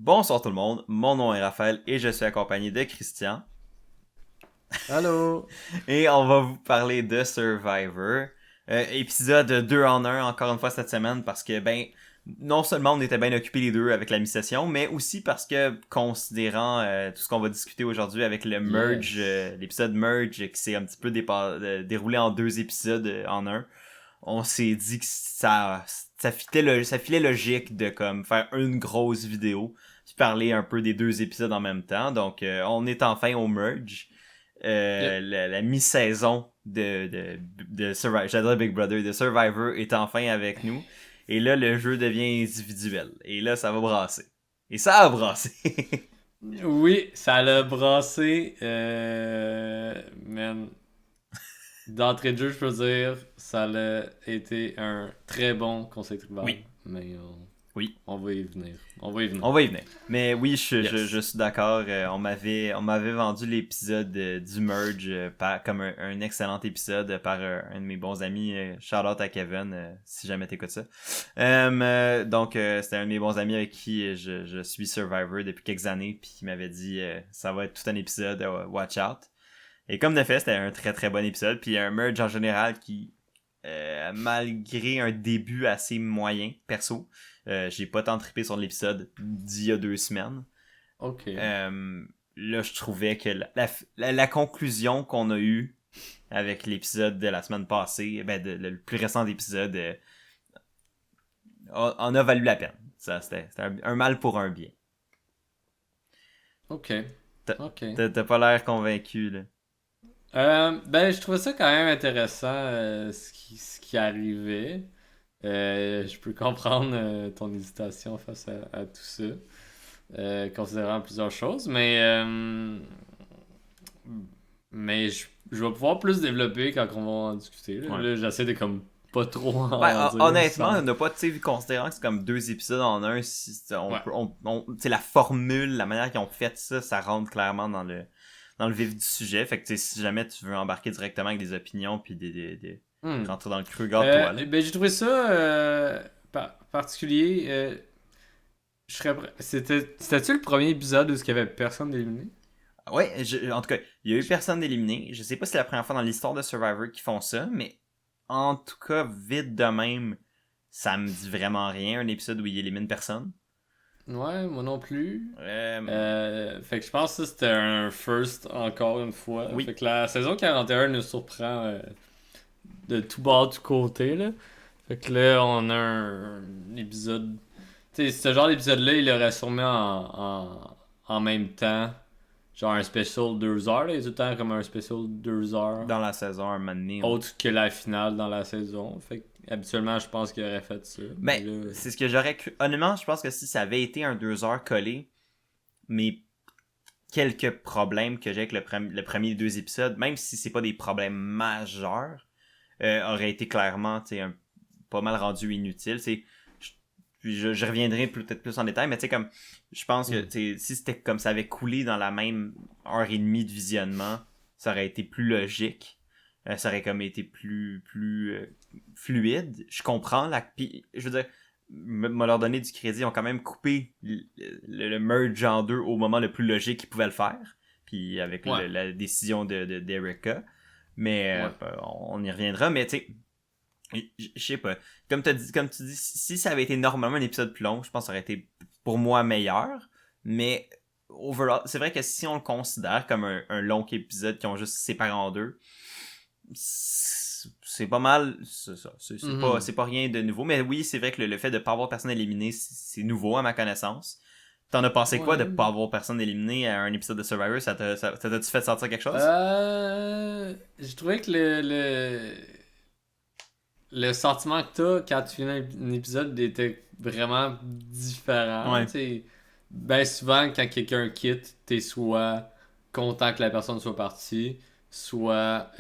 Bonsoir tout le monde, mon nom est Raphaël et je suis accompagné de Christian. Allô? Et on va vous parler de Survivor. Épisode 2 en 1 encore une fois cette semaine parce que non seulement on était bien occupés les deux avec la mi-session, mais aussi parce que considérant tout ce qu'on va discuter aujourd'hui avec le merge, Yes. l'épisode merge qui s'est un petit peu déroulé en 2 épisodes en un, on s'est dit que ça filait logique de comme faire une grosse vidéo puis parler un peu des 2 épisodes en même temps. Donc on est enfin au merge. Yep. La mi-saison de Survivor, j'adore Big Brother, de Survivor est enfin avec nous. Et là, le jeu devient individuel. Et là, ça va brasser. Et ça a brassé. Oui, ça l'a brassé. Man. D'entrée de jeu, je peux dire, ça a été un très bon conseil tribal. Oui. Mais Oui. on va y venir. On va y venir. On va y venir. Mais oui, Yes. je suis d'accord. On m'avait vendu l'épisode du Merge comme un excellent épisode par un de mes bons amis. Shout out à Kevin, si jamais t'écoutes ça. Donc, c'était un de mes bons amis avec qui je suis Survivor depuis quelques années. Puis il m'avait dit ça va être tout un épisode, watch out. Et comme de fait, c'était un très très bon épisode. Puis un Merge en général qui, malgré un début assez moyen, perso, j'ai pas tant trippé sur l'épisode d'il y a 2 semaines. Ok. Là, je trouvais que la conclusion qu'on a eue avec l'épisode de la semaine passée, le plus récent épisode, en a valu la peine. Ça, c'était un mal pour un bien. Ok. Ok. T'as pas l'air convaincu, là. Ben, je trouvais ça quand même intéressant ce qui arrivait. Je peux comprendre ton hésitation face à tout ça. Considérant plusieurs choses, mais je vais pouvoir plus développer quand on va en discuter. Là, Ouais. Là, j'essaie de comme pas trop en dire Honnêtement, sans... on n'a pas, tu sais, considérant que c'est comme 2 épisodes en un, Ouais. tu sais, la formule, la manière qu'ils ont fait ça, ça rentre clairement dans le vif du sujet. Fait que, tu sais, si jamais tu veux embarquer directement avec des opinions puis Hmm. rentrer dans le creux, garde-toi, là. Ben, j'ai trouvé ça particulier. C'était-tu le premier épisode où il y avait personne d'éliminé? Ouais, en tout cas, il y a eu personne d'éliminé. Je sais pas si c'est la première fois dans l'histoire de Survivor qu'ils font ça, mais en tout cas, vite de même, ça me dit vraiment rien, un épisode où il élimine personne. Ouais, moi non plus. Euh, Fait que je pense que ça, c'était un first encore une fois. oui. Fait que la saison 41 nous surprend de tout bord, tout côté, là. Fait que là, on a un épisode... Tu sais, ce genre d'épisode-là, il aurait sûrement en même temps, genre un special 2 heures, là. Il y a tout le temps comme un special 2 heures, Dans la saison, un moment donné, ouais. autre que la finale dans la saison. Fait que, habituellement, je pense qu'il aurait fait ça. Mais là... C'est ce que j'aurais cru. Honnêtement, je pense que si ça avait été un 2 heures collé, mais quelques problèmes que j'ai avec le premier des 2 épisodes, même si c'est pas des problèmes majeurs, auraient été clairement, tu sais, pas mal rendu inutile. Je reviendrai peut-être plus en détail, mais tu sais, comme, je pense que si c'était comme ça avait coulé dans la même heure et demie de visionnement, ça aurait été plus logique. Ça aurait comme été plus fluide. Je comprends. Je veux dire, me leur donner du crédit. Ils ont quand même coupé le merge en 2 au moment le plus logique qu'ils pouvaient le faire. Puis avec Ouais. la décision d'Erica. Mais Ouais. on y reviendra. Mais tu sais, je sais pas. Comme tu dis, si ça avait été normalement un épisode plus long, je pense que ça aurait été pour moi meilleur. Mais overall, c'est vrai que si on le considère comme un long épisode qui ont juste séparé en 2, c'est pas mal, c'est ça. C'est pas rien de nouveau. Mais oui, c'est vrai que le fait de pas avoir personne éliminé, c'est nouveau à ma connaissance. T'en as pensé quoi de Ouais. pas avoir personne éliminé à un épisode de Survivor? Ça t'a-tu fait sentir quelque chose? J'ai trouvé que le sentiment que t'as quand tu finis un épisode était vraiment différent. Ouais. T'sais, ben souvent, quand quelqu'un quitte, t'es soit content que la personne soit partie, soit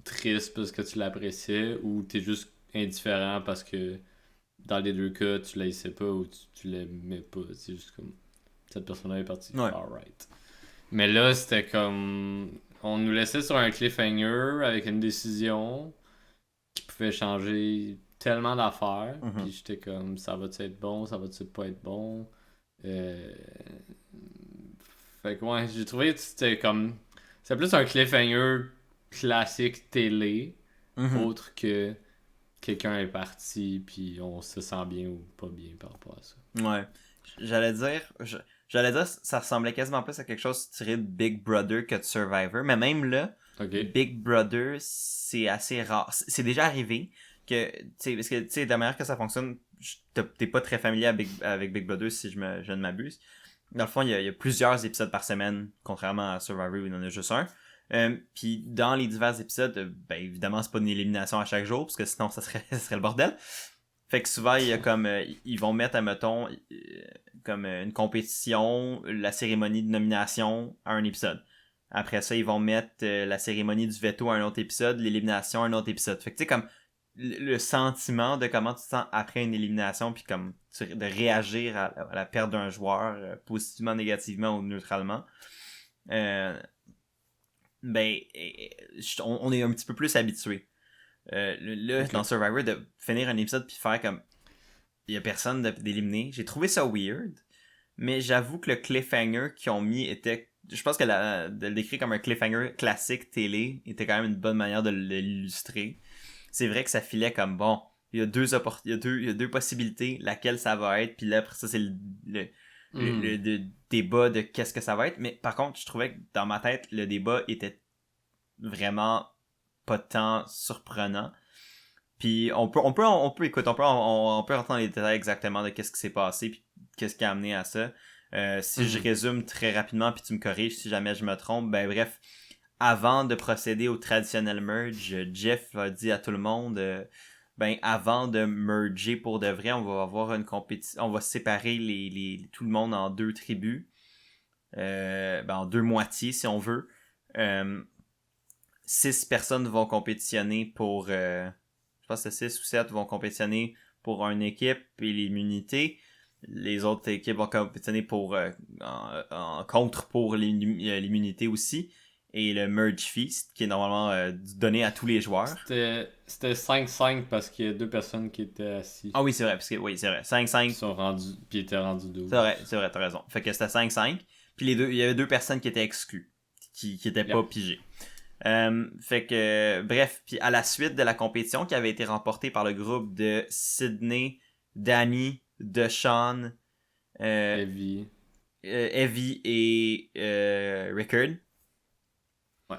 triste parce que tu l'appréciais, ou t'es juste indifférent parce que dans les deux cas, tu l'haïssais pas ou tu l'aimais pas. C'est juste comme cette personne-là est partie. Ouais. Alright. Mais là, c'était comme. On nous laissait sur un cliffhanger avec une décision qui pouvait changer tellement d'affaires. Mhm. Puis j'étais comme, ça va-tu être bon, ça va-tu pas être bon? Euh, Fait que ouais, j'ai trouvé que c'était comme. C'est plus un cliffhanger classique télé, Mhm. autre que quelqu'un est parti puis on se sent bien ou pas bien par rapport à ça. Ouais. J'allais dire, j'allais dire, ça ressemblait quasiment plus à quelque chose tiré de Big Brother que de Survivor. Mais même là, Ok. Big Brother, c'est assez rare. C'est déjà arrivé que, tu sais, parce que, tu sais, de la manière que ça fonctionne, t'es pas très familier avec Big Brother si je ne m'abuse. Dans le fond, il y a plusieurs épisodes par semaine, contrairement à Survivor où il y en a juste un. Puis dans les divers épisodes, ben évidemment, c'est pas une élimination à chaque jour, parce que sinon ça serait le bordel. Fait que souvent, il y a comme. Ils vont mettre, admettons, comme une compétition, la cérémonie de nomination à un épisode. Après ça, ils vont mettre la cérémonie du veto à un autre épisode, l'élimination à un autre épisode. Fait que tu sais, comme le sentiment de comment tu te sens après une élimination, puis comme de réagir à la perte d'un joueur, positivement, négativement ou neutralement. Euh, ben, on est un petit peu plus habitué. Là, Ok. dans Survivor, de finir un épisode puis faire comme il y a personne d'éliminer. J'ai trouvé ça weird, mais j'avoue que le cliffhanger qu'ils ont mis était. Je pense que de le décrire comme un cliffhanger classique télé était quand même une bonne manière de l'illustrer. C'est vrai que ça filait comme bon. Il y a deux possibilités, laquelle ça va être, puis là, après ça, c'est Hmm. le débat de qu'est-ce que ça va être. Mais par contre, je trouvais que dans ma tête, le débat était vraiment pas tant surprenant. Puis écoute, on peut rentrer dans les détails exactement de qu'est-ce qui s'est passé puis qu'est-ce qui a amené à ça. Si je Mhm. résume très rapidement puis tu me corriges si jamais je me trompe, ben bref, avant de procéder au traditionnel merge, Jeff a dit à tout le monde, ben avant de merger pour de vrai, on va avoir une compétition, on va séparer tout le monde en deux tribus, ben en deux moitiés si on veut. Euh, 6 personnes vont compétitionner pour je pense que 6 ou 7 vont compétitionner pour une équipe et l'immunité. Les autres équipes vont compétitionner pour en contre pour l'immunité aussi. Et le Merge Feast, qui est normalement donné à tous les joueurs. C'était 5-5 parce qu'il y a deux personnes qui étaient assis Ah oui, c'est vrai, parce que oui, c'est vrai. 5-5. puis étaient rendus C'est 12. vrai, t'as raison. Fait que c'était 5-5. Puis il y avait 2 personnes qui étaient exclues, qui étaient pas Yep. pigées. Fait que, bref, puis à la suite de la compétition qui avait été remportée par le groupe de Sydney, Danny, DeShawn, euh, Heavy. Evie et Rickard, Ouais.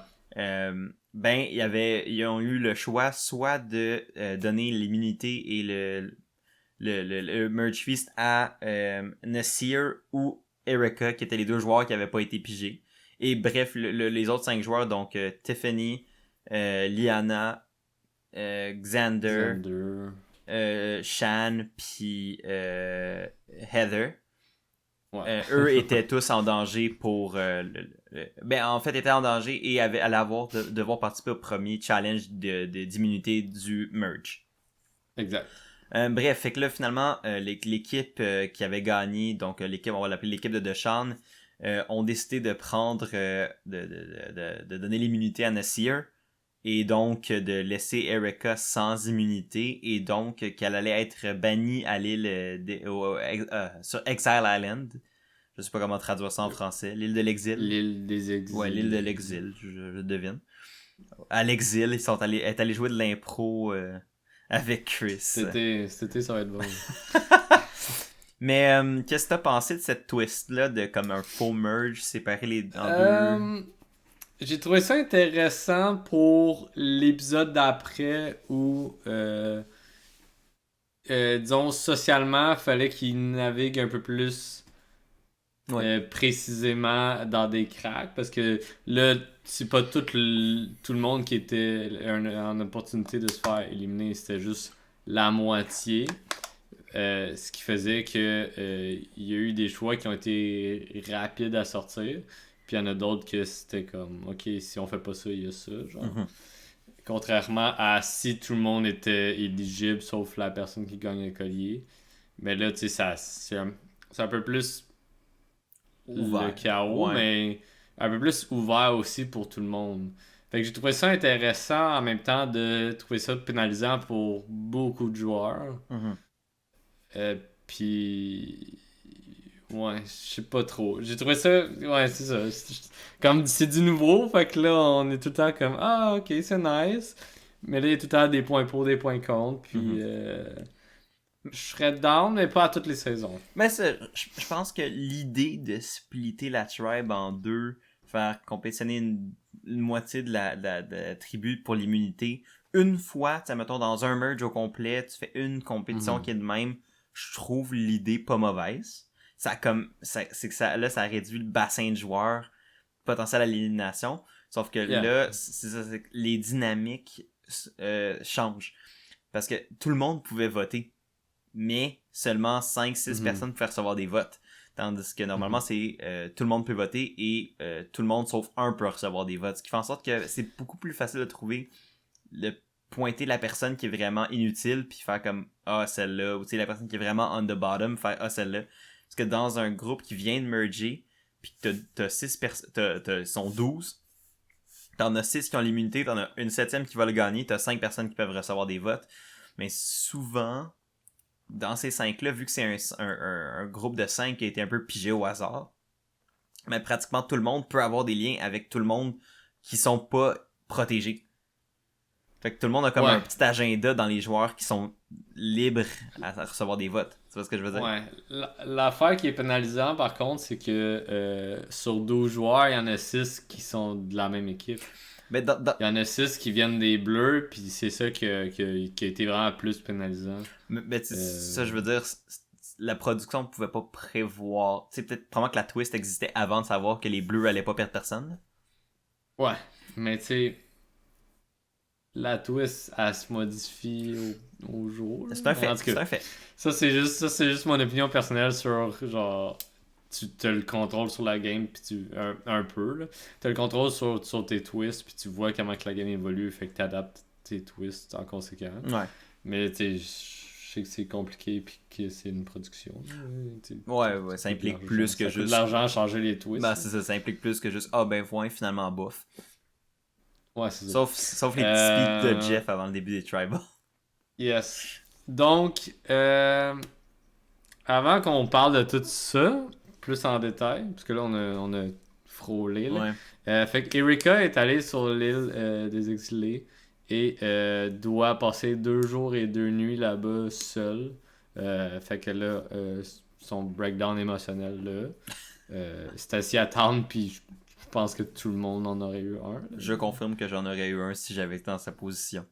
ben, ils ont eu le choix soit de donner l'immunité et le Merge Feast à Nasir ou Erica, qui étaient les 2 joueurs qui n'avaient pas été pigés. Et bref, les autres 5 joueurs, donc Tiffany, Liana, Xander, Xander. Shan, puis Heather, Ouais. eux étaient tous en danger pour ben en fait étaient en danger et allaient devoir participer au premier challenge d'immunité du merge. Exact. Bref, fait que là finalement l'équipe qui avait gagné, donc l'équipe, on va l'appeler l'équipe de DeShawn, ont décidé de prendre de donner l'immunité à Nasir et donc de laisser Erica sans immunité et donc qu'elle allait être bannie à l'île sur Exile Island. Je sais pas comment traduire ça en français. L'île de l'exil. L'île des Ouais, l'île de exilés. l'exil, je devine. À l'exil, est allés jouer de l'impro avec Chris. Cet été, ça va être bon. Mais qu'est-ce que t'as pensé de cette twist-là de comme un faux merge séparé en deux? Euh, j'ai trouvé ça intéressant pour l'épisode d'après où, disons, socialement, fallait qu'il navigue un peu plus Ouais. précisément dans des cracks parce que là, c'est pas tout le monde qui était en opportunité de se faire éliminer, c'était juste la moitié. Ce qui faisait que il y a eu des choix qui ont été rapides à sortir. Puis il y en a d'autres que c'était comme ok, si on fait pas ça, il y a ça, genre. Mhm. Contrairement à si tout le monde était éligible sauf la personne qui gagne le collier. Mais là, tu sais, c'est un peu plus le Ouvert. chaos, Ouais. mais un peu plus ouvert aussi pour tout le monde. Fait que j'ai trouvé ça intéressant en même temps de trouver ça pénalisant pour beaucoup de joueurs. Mhm. Euh, puis Ouais, je sais pas trop. J'ai trouvé ça. Ouais, c'est ça. Comme c'est du nouveau, fait que là, on est tout le temps comme ah, ok, c'est nice. Mais là, il y a tout le temps des points pour, des points contre. Puis Mhm. je serais down, mais pas à toutes les saisons. Mais ça, je pense que l'idée de splitter la tribe en deux, faire compétitionner une moitié de la tribu pour l'immunité, une fois, tu sais, mettons, dans un merge au complet, tu fais une compétition Mhm. qui est de même, je trouve l'idée pas mauvaise. Ça comme c'est que ça là ça réduit le bassin de joueurs potentiel à l'élimination. Sauf que Yeah. là, c'est ça, c'est que les dynamiques changent. Parce que tout le monde pouvait voter, mais seulement 5-6 Mhm. personnes pouvaient recevoir des votes. Tandis que normalement, Mhm. c'est tout le monde peut voter et tout le monde sauf un peut recevoir des votes. Ce qui fait en sorte que c'est beaucoup plus facile de trouver le pointer la personne qui est vraiment inutile puis faire comme ah celle-là ou tu sais la personne qui est vraiment on the bottom faire ah celle-là. Parce que dans un groupe qui vient de merger puis que t'as 6 personnes sont 12, t'en as 6 qui ont l'immunité, t'en as une septième qui va le gagner, t'as 5 personnes qui peuvent recevoir des votes. Mais souvent, dans ces 5-là, vu que c'est un groupe de 5 qui a été un peu pigé au hasard, mais pratiquement tout le monde peut avoir des liens avec tout le monde qui sont pas protégés. Fait que tout le monde a comme un Ouais. petit agenda dans les joueurs qui sont libres à recevoir des votes. Tu vois ce que je veux dire? Ouais. L'affaire qui est pénalisante, par contre, c'est que sur 12 joueurs, il y en a 6 qui sont de la même équipe. Mais Il y en a 6 qui viennent des Bleus, puis c'est ça qui a été vraiment plus pénalisant. mais ça, je veux dire, la production ne pouvait pas prévoir. Tu sais, peut-être probablement que la twist existait avant de savoir que les bleus allaient pas perdre personne. Ouais, mais tu sais, la twist, elle se modifie au jour. C'est un Mais en fait, tout c'est cas, un fait. ça c'est juste mon opinion personnelle sur genre tu as le contrôle sur la game puis un peu là. T'as le contrôle sur tes twists puis tu vois comment que la game évolue, fait que t'adaptes tes twists en conséquence. Ouais. Mais tu sais, je sais que c'est compliqué puis que c'est une production. Ouais, ça implique plus que Ça coûte de juste. l'argent à changer les twists. Ben, Là. c'est ça, ça implique plus que juste. Ah, ben, ouais, finalement, bof. Ouais, c'est ça. Sauf les petits speaks de Euh, Jeff avant le début des Tribal. Yes. Donc, avant qu'on parle de tout ça, plus en détail, parce que là, on a frôlé, là. Ouais. Fait que Erika est allée sur l'île des exilés et doit passer 2 jours et 2 nuits là-bas seule. Fait que là, son breakdown émotionnel, là, c'est assis à attendre, puis je pense que tout le monde en aurait eu un. Là. Je confirme que j'en aurais eu un si j'avais été dans sa position.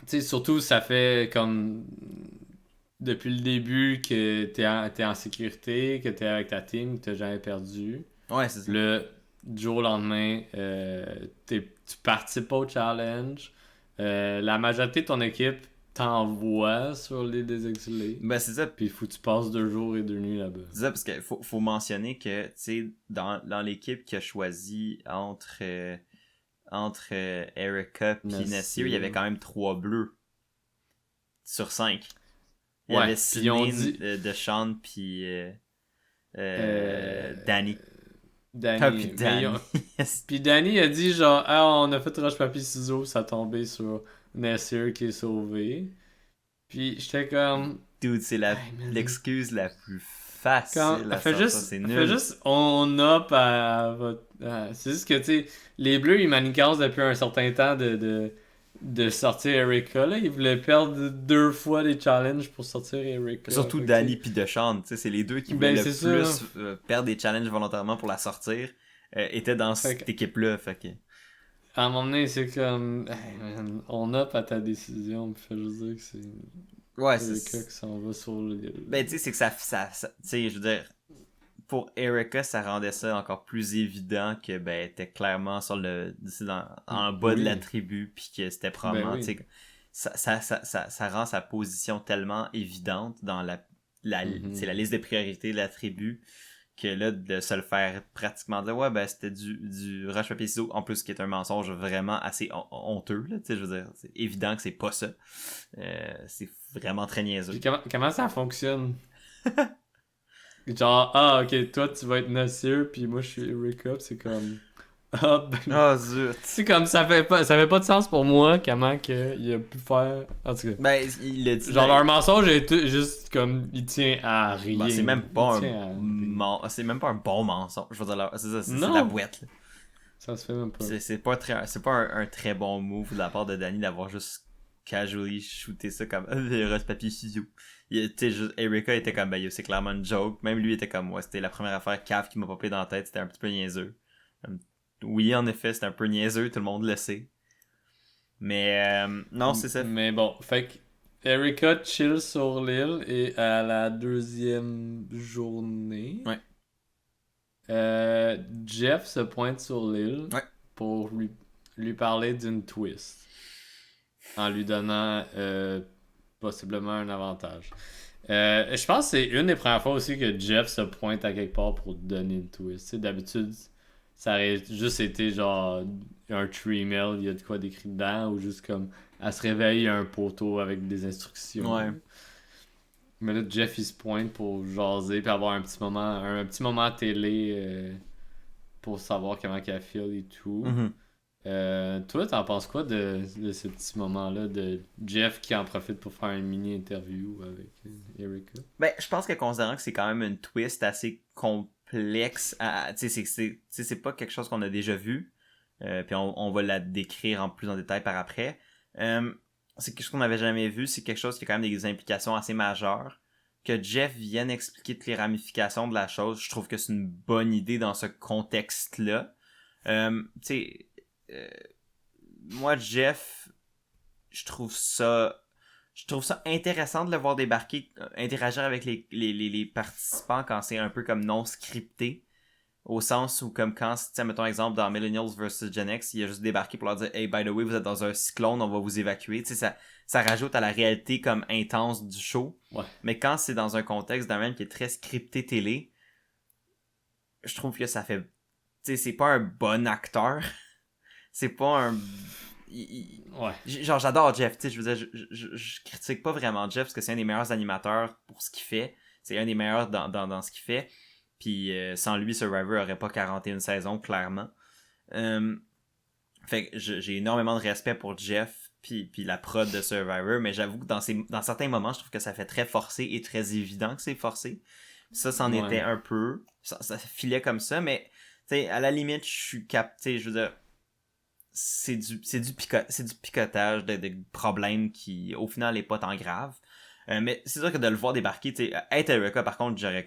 Tu sais, surtout, ça fait comme depuis le début que t'es en sécurité, que t'es avec ta team, que t'as jamais perdu. Ouais, c'est ça. Le du jour au lendemain, tu participes pas au challenge. La majorité de ton équipe t'envoie sur l'île des exilés. Ben, c'est ça. Puis il faut que tu passes 2 jours et 2 nuits là-bas. C'est ça, parce qu'il faut mentionner que, tu sais, dans l'équipe qui a choisi entre Erica puis Nassir. Nassir, il y avait quand même 3 bleus sur 5. Il y Ouais, avait puis ils ont Sidney, dit- DeShawn puis Euh, Danny. Danny. Ah, puis Mais Danny. Puis Danny a dit genre, ah, on a fait roche papier ciseaux, ça a tombé sur Nassir qui est sauvé. Puis j'étais comme, Dude, c'est hey, man. l'excuse la plus facile Quand, à sortir, c'est nul. fait juste on up à votre. C'est juste que, tu sais, les Bleus, ils manigancent depuis un certain temps de sortir Erika, là. Ils voulaient perdre 2 fois les challenges pour sortir Erika. Surtout Fait que, Danny puis DeShawn, tu sais, c'est les deux qui Ben, voulaient le c'est plus ça. perdre des challenges volontairement pour la sortir, étaient dans Fait cette que- équipe-là, fait que... À un moment donné, c'est comme, hey, man, on up à ta décision, puis fait juste dire que c'est Ouais, Erika qui s'en va sur le. Ben, tu sais, c'est que ça tu sais, je veux dire, pour Erica, ça rendait ça encore plus évident que, ben, t'es clairement sur en bas de la Oui. tribu, puis que c'était probablement, Ben oui. tu sais, ça rend sa position tellement évidente dans Mhm. c'est la liste de priorités de la tribu, que là, de se le faire pratiquement dire, ouais, ben, c'était du roche papier ciseaux, en plus, qui est un mensonge vraiment assez honteux, là, tu sais, je veux dire, c'est évident que c'est pas ça. C'est vraiment très niaiseux. Puis comment ça fonctionne? Genre, ah, ok, toi tu vas être Nassir, puis moi je suis Erika, puis c'est comme. Ah, ben, Oh zut. c'est comme ça fait pas de sens pour moi comment que il a pu faire. En tout cas. Ben, il a dit. Genre leur mensonge est juste comme il tient à rien. Ben, c'est même Il pas tient à rien. c'est même pas un bon mensonge. Je veux dire, c'est ça, c'est de la Non! boîte. Là. Ça se fait même pas. C'est pas un très bon move de la part de Danny d'avoir juste casually shooté ça comme rose papier ciseaux. Tu sais, Erika était comme ben yo, c'est clairement une joke. Même lui était comme ouais, c'était la première affaire cave qui m'a popé dans la tête, c'était un petit peu niaiseux. Oui, en effet, c'était un peu niaiseux, tout le monde le sait. Mais non, c'est ça. Mais bon, fait que Erika chill sur l'île et à la deuxième journée, Ouais. Jeff se pointe sur l'île Ouais. pour lui parler d'une twist en lui donnant possiblement un avantage. Je pense que c'est une des premières fois aussi que Jeff se pointe à quelque part pour donner une twist. Tu sais, d'habitude, ça aurait juste été genre un tree mail, il y a de quoi d'écrit dedans, ou juste comme elle se réveille, il y a un poteau avec des instructions. Ouais. Mais là, Jeff il se pointe pour jaser puis avoir un petit moment télé pour savoir comment qu'elle feel et tout. Toi, t'en penses quoi de ce petit moment-là de Jeff qui en profite pour faire une mini-interview avec Erika? Ben, je pense que considérant que c'est quand même une twist assez complexe, tu sais, c'est pas quelque chose qu'on a déjà vu, puis on va la décrire en plus en détail par après. C'est quelque chose qu'on n'avait jamais vu, c'est quelque chose qui a quand même des implications assez majeures. Que Jeff vienne expliquer toutes les ramifications de la chose, je trouve que c'est une bonne idée dans ce contexte-là. Tu sais, moi, Jeff, je trouve ça intéressant de le voir débarquer, interagir avec les participants quand c'est un peu comme non scripté. Au sens où, comme quand, tu sais, mettons exemple dans Millennials vs Gen X, il a juste débarqué pour leur dire hey, by the way, vous êtes dans un cyclone, on va vous évacuer. Tu sais, ça rajoute à la réalité comme intense du show. Ouais. Mais quand c'est dans un contexte d'un même qui est très scripté télé, je trouve que ça fait. Tu sais, c'est pas un bon acteur. C'est pas un. Ouais. Genre, j'adore Jeff, tu sais, je veux dire, je critique pas vraiment Jeff parce que c'est un des meilleurs animateurs pour ce qu'il fait. C'est un des meilleurs dans ce qu'il fait. Puis sans lui, Survivor aurait pas 41 saisons, clairement. Fait que j'ai énormément de respect pour Jeff puis la prod de Survivor, mais j'avoue que dans certains moments, je trouve que ça fait très forcé et très évident que c'est forcé. Ça, c'en était un peu. Ça filait comme ça, mais tu sais, à la limite, je suis capté, je veux dire, c'est du picotage de problèmes qui, au final, n'est pas tant grave. Mais c'est sûr que de le voir débarquer, tu sais, être Erika, par contre, j'aurais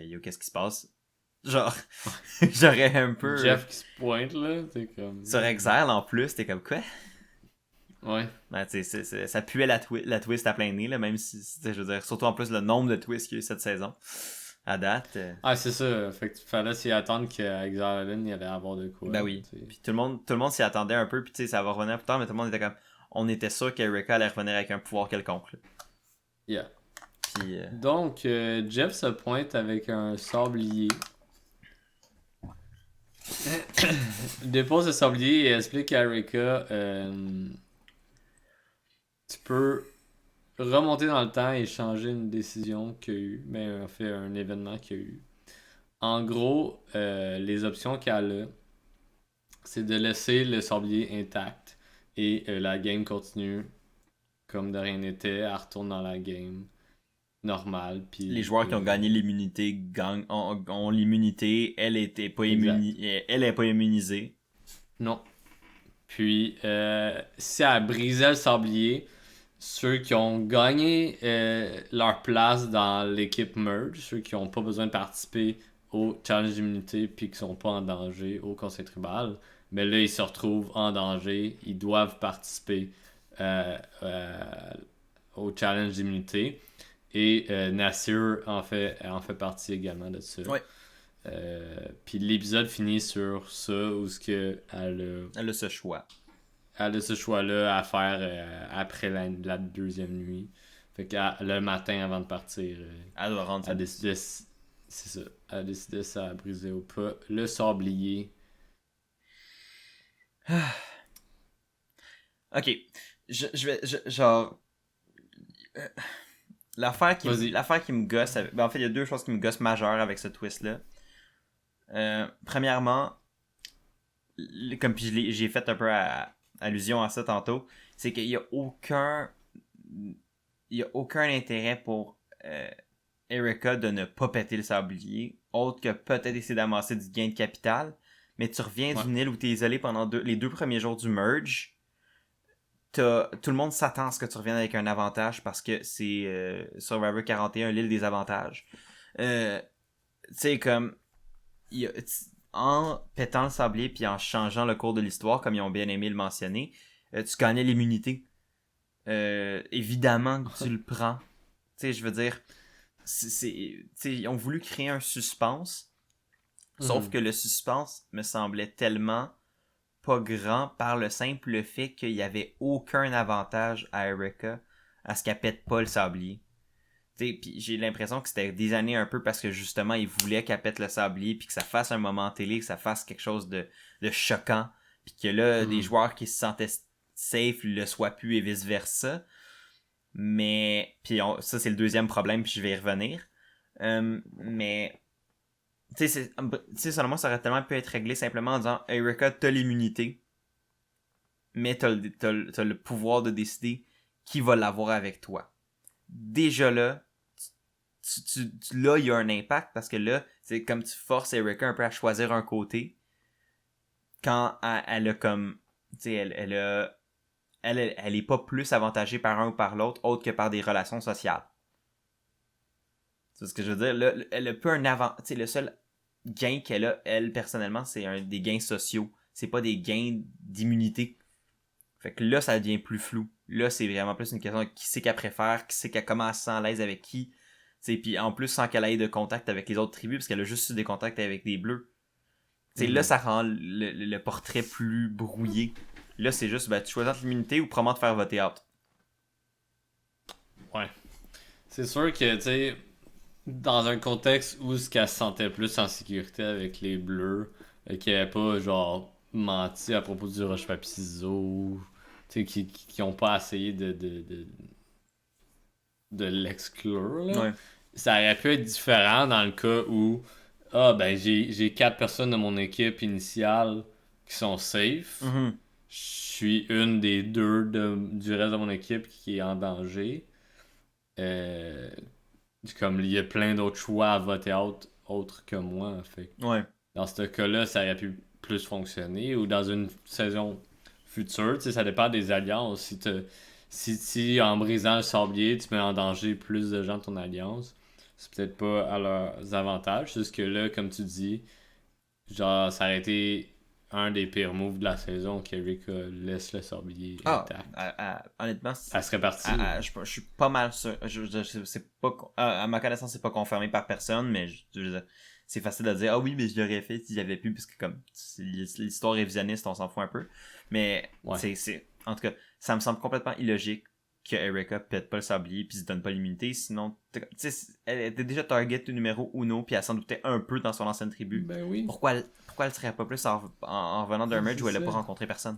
yo, qu'est-ce qui se passe? Genre, j'aurais un peu. Jeff qui se pointe, là, t'es comme. Sur Exile, en plus, t'es comme quoi? Ouais. Ben, tu sais, ça puait la twist à plein nez, là, même si, je veux dire, surtout en plus le nombre de twists qu'il y a eu cette saison. À date. Ah, c'est ça. Fait que tu fallait s'y attendre qu'à Exile Island, il y allait avoir de quoi. Ben oui. T'sais. Puis tout le monde s'y attendait un peu, puis tu sais, ça va revenir plus tard, mais tout le monde était comme. On était sûr qu'Erika allait revenir avec un pouvoir quelconque. Là. Yeah. Puis, Donc, Jeff se pointe avec un sablier. Il dépose le sablier et explique à Erika tu peux remonter dans le temps et changer une décision qu'il y a eu, mais en fait un événement qu'il y a eu. En gros, les options qu'elle a, c'est de laisser le sablier intact et la game continue comme de rien n'était, elle retourne dans la game normale. Puis, les joueurs qui ont gagné l'immunité ont l'immunité, elle est pas immunisée. Non. Puis, si elle brisait le sablier, ceux qui ont gagné leur place dans l'équipe merge, ceux qui n'ont pas besoin de participer au challenge d'immunité puis qui sont pas en danger au conseil tribal, mais là ils se retrouvent en danger, ils doivent participer au challenge d'immunité et Nasir en fait partie également de ça. Ouais. Puis l'épisode finit sur ça où ce que elle a ce choix. Elle a ce choix-là à faire après la deuxième nuit. Fait que le matin avant de partir, elle doit rendre elle décidé, c'est ça. Elle a décidé ça à briser ou pas. Le sablier. Ok. Genre. L'affaire qui me gosse. Ben, en fait, il y a deux choses qui me gossent majeures avec ce twist-là. Premièrement, comme puis j'ai fait un peu allusion à ça tantôt, c'est qu'il y a aucun intérêt pour Erika de ne pas péter le sablier, autre que peut-être essayer d'amasser du gain de capital. Mais tu reviens d'une île où tu es isolé pendant les 2 premiers jours du merge. Tout le monde s'attend à ce que tu reviennes avec un avantage parce que c'est Survivor 41, l'île des avantages. Tu sais, comme en pétant le sablier puis en changeant le cours de l'histoire, comme ils ont bien aimé le mentionner, tu gagnais l'immunité. Évidemment que tu le prends. Tu sais, je veux dire, ils ont voulu créer un suspense, sauf que le suspense me semblait tellement pas grand par le simple fait qu'il y avait aucun avantage à Erika à ce qu'elle pète pas le sablier. Puis j'ai l'impression que c'était des années un peu parce que justement ils voulaient qu'elle pète le sablier puis que ça fasse un moment télé, que ça fasse quelque chose de choquant, puis que là des joueurs qui se sentaient safe le soient plus et vice versa. Mais puis ça c'est le deuxième problème puis je vais y revenir. Mais tu sais seulement ça aurait tellement pu être réglé simplement en disant Erika t'as l'immunité, mais t'as le pouvoir de décider qui va l'avoir avec toi. Déjà là, là il y a un impact parce que là c'est comme tu forces Erika un peu à choisir un côté quand elle a comme tu sais elle est pas plus avantagée par un ou par l'autre autre que par des relations sociales. C'est ce que je veux dire. Là, elle a peu un avant. Tu sais, le seul gain qu'elle a, elle, personnellement, c'est des gains sociaux. C'est pas des gains d'immunité. Fait que là, ça devient plus flou. Là, c'est vraiment plus une question de qui c'est qu'elle préfère, qui c'est qu'elle commence à se sentir à l'aise avec qui. Puis en plus, sans qu'elle ait de contact avec les autres tribus, parce qu'elle a juste eu des contacts avec des bleus. Là, ça rend le portrait plus brouillé. Là, c'est juste, tu choisis l'immunité ou probablement te faire voter out. Ouais. C'est sûr que, tu sais, dans un contexte où ce qu'elle se sentait plus en sécurité avec les bleus, qu'elle n'avait pas, genre, menti à propos du roche-papier-ciseaux, tu sais, qui ont pas essayé de l'exclure, là. Ouais. Ça aurait pu être différent dans le cas où, j'ai 4 personnes de mon équipe initiale qui sont safe. Mm-hmm. Je suis une des 2 du reste de mon équipe qui est en danger. Comme il y a plein d'autres choix à voter out autres que moi, en fait. Ouais. Dans ce cas-là, ça aurait pu plus fonctionner. Ou dans une saison future, tu sais, ça dépend des alliances. Si en brisant le sablier, tu mets en danger plus de gens de ton alliance, c'est peut-être pas à leurs avantages. C'est juste que là, comme tu dis, genre, ça aurait été un des pires moves de la saison qu'Erika laisse le sablier intact. Honnêtement, elle serait partie. Je suis pas mal sûr. C'est pas, à ma connaissance, c'est pas confirmé par personne, mais je veux dire, c'est facile de dire ah oui, mais je l'aurais fait si j'avais pu, parce que comme l'histoire révisionniste, on s'en fout un peu. Mais en tout cas, ça me semble complètement illogique que Erika pète pas le sablier puis se donne pas l'immunité. Sinon, tu sais, elle était déjà target numéro 1 puis elle s'en doutait un peu dans son ancienne tribu. Ben oui. Pourquoi elle serait pas plus en revenant d'un merge où elle a pas rencontré personne?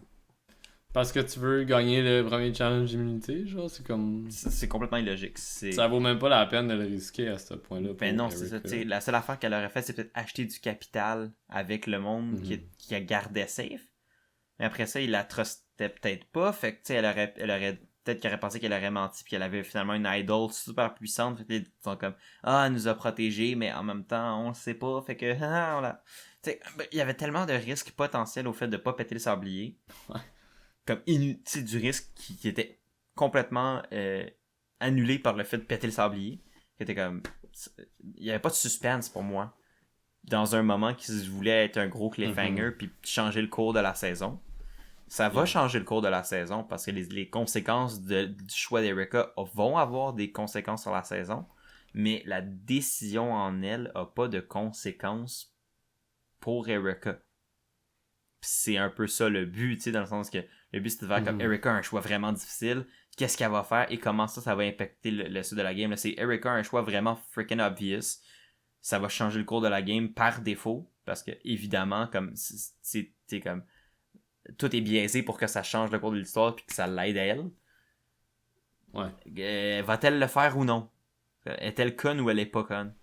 Parce que tu veux gagner le premier challenge d'immunité, genre, c'est comme... C'est complètement illogique. Ça vaut même pas la peine de le risquer à ce point-là. Ben non, c'est ça. T'sais, la seule affaire qu'elle aurait fait, c'est peut-être acheter du capital avec le monde qui a gardé safe. Mais après ça, il la trustait peut-être pas. Fait que, tu sais, elle aurait peut-être qu'elle aurait pensé qu'elle aurait menti puis qu'elle avait finalement une idol super puissante. Fait que ils sont comme, elle nous a protégés, mais en même temps, on le sait pas. Fait que, on l'a... Tu sais, il y avait tellement de risques potentiels au fait de pas péter le sablier. Ouais. Comme, du risque qui était complètement annulé par le fait de péter le sablier. Qui était comme... Il y avait pas de suspense pour moi. Dans un moment qui voulait être un gros cliffhanger puis changer le cours de la saison. Ça va changer le cours de la saison parce que les conséquences du choix d'Erika vont avoir des conséquences sur la saison, mais la décision en elle a pas de conséquences pour Erika. Pis c'est un peu ça le but, tu sais, dans le sens que le but c'est de faire comme Erika a un choix vraiment difficile, qu'est-ce qu'elle va faire et comment ça va impacter le sud de la game. Là, c'est Erika a un choix vraiment freaking obvious. Ça va changer le cours de la game par défaut parce que évidemment comme c'est comme tout est biaisé pour que ça change le cours de l'histoire puis que ça l'aide à elle. Ouais. Va-t-elle le faire ou non? Est-elle conne ou elle est pas conne?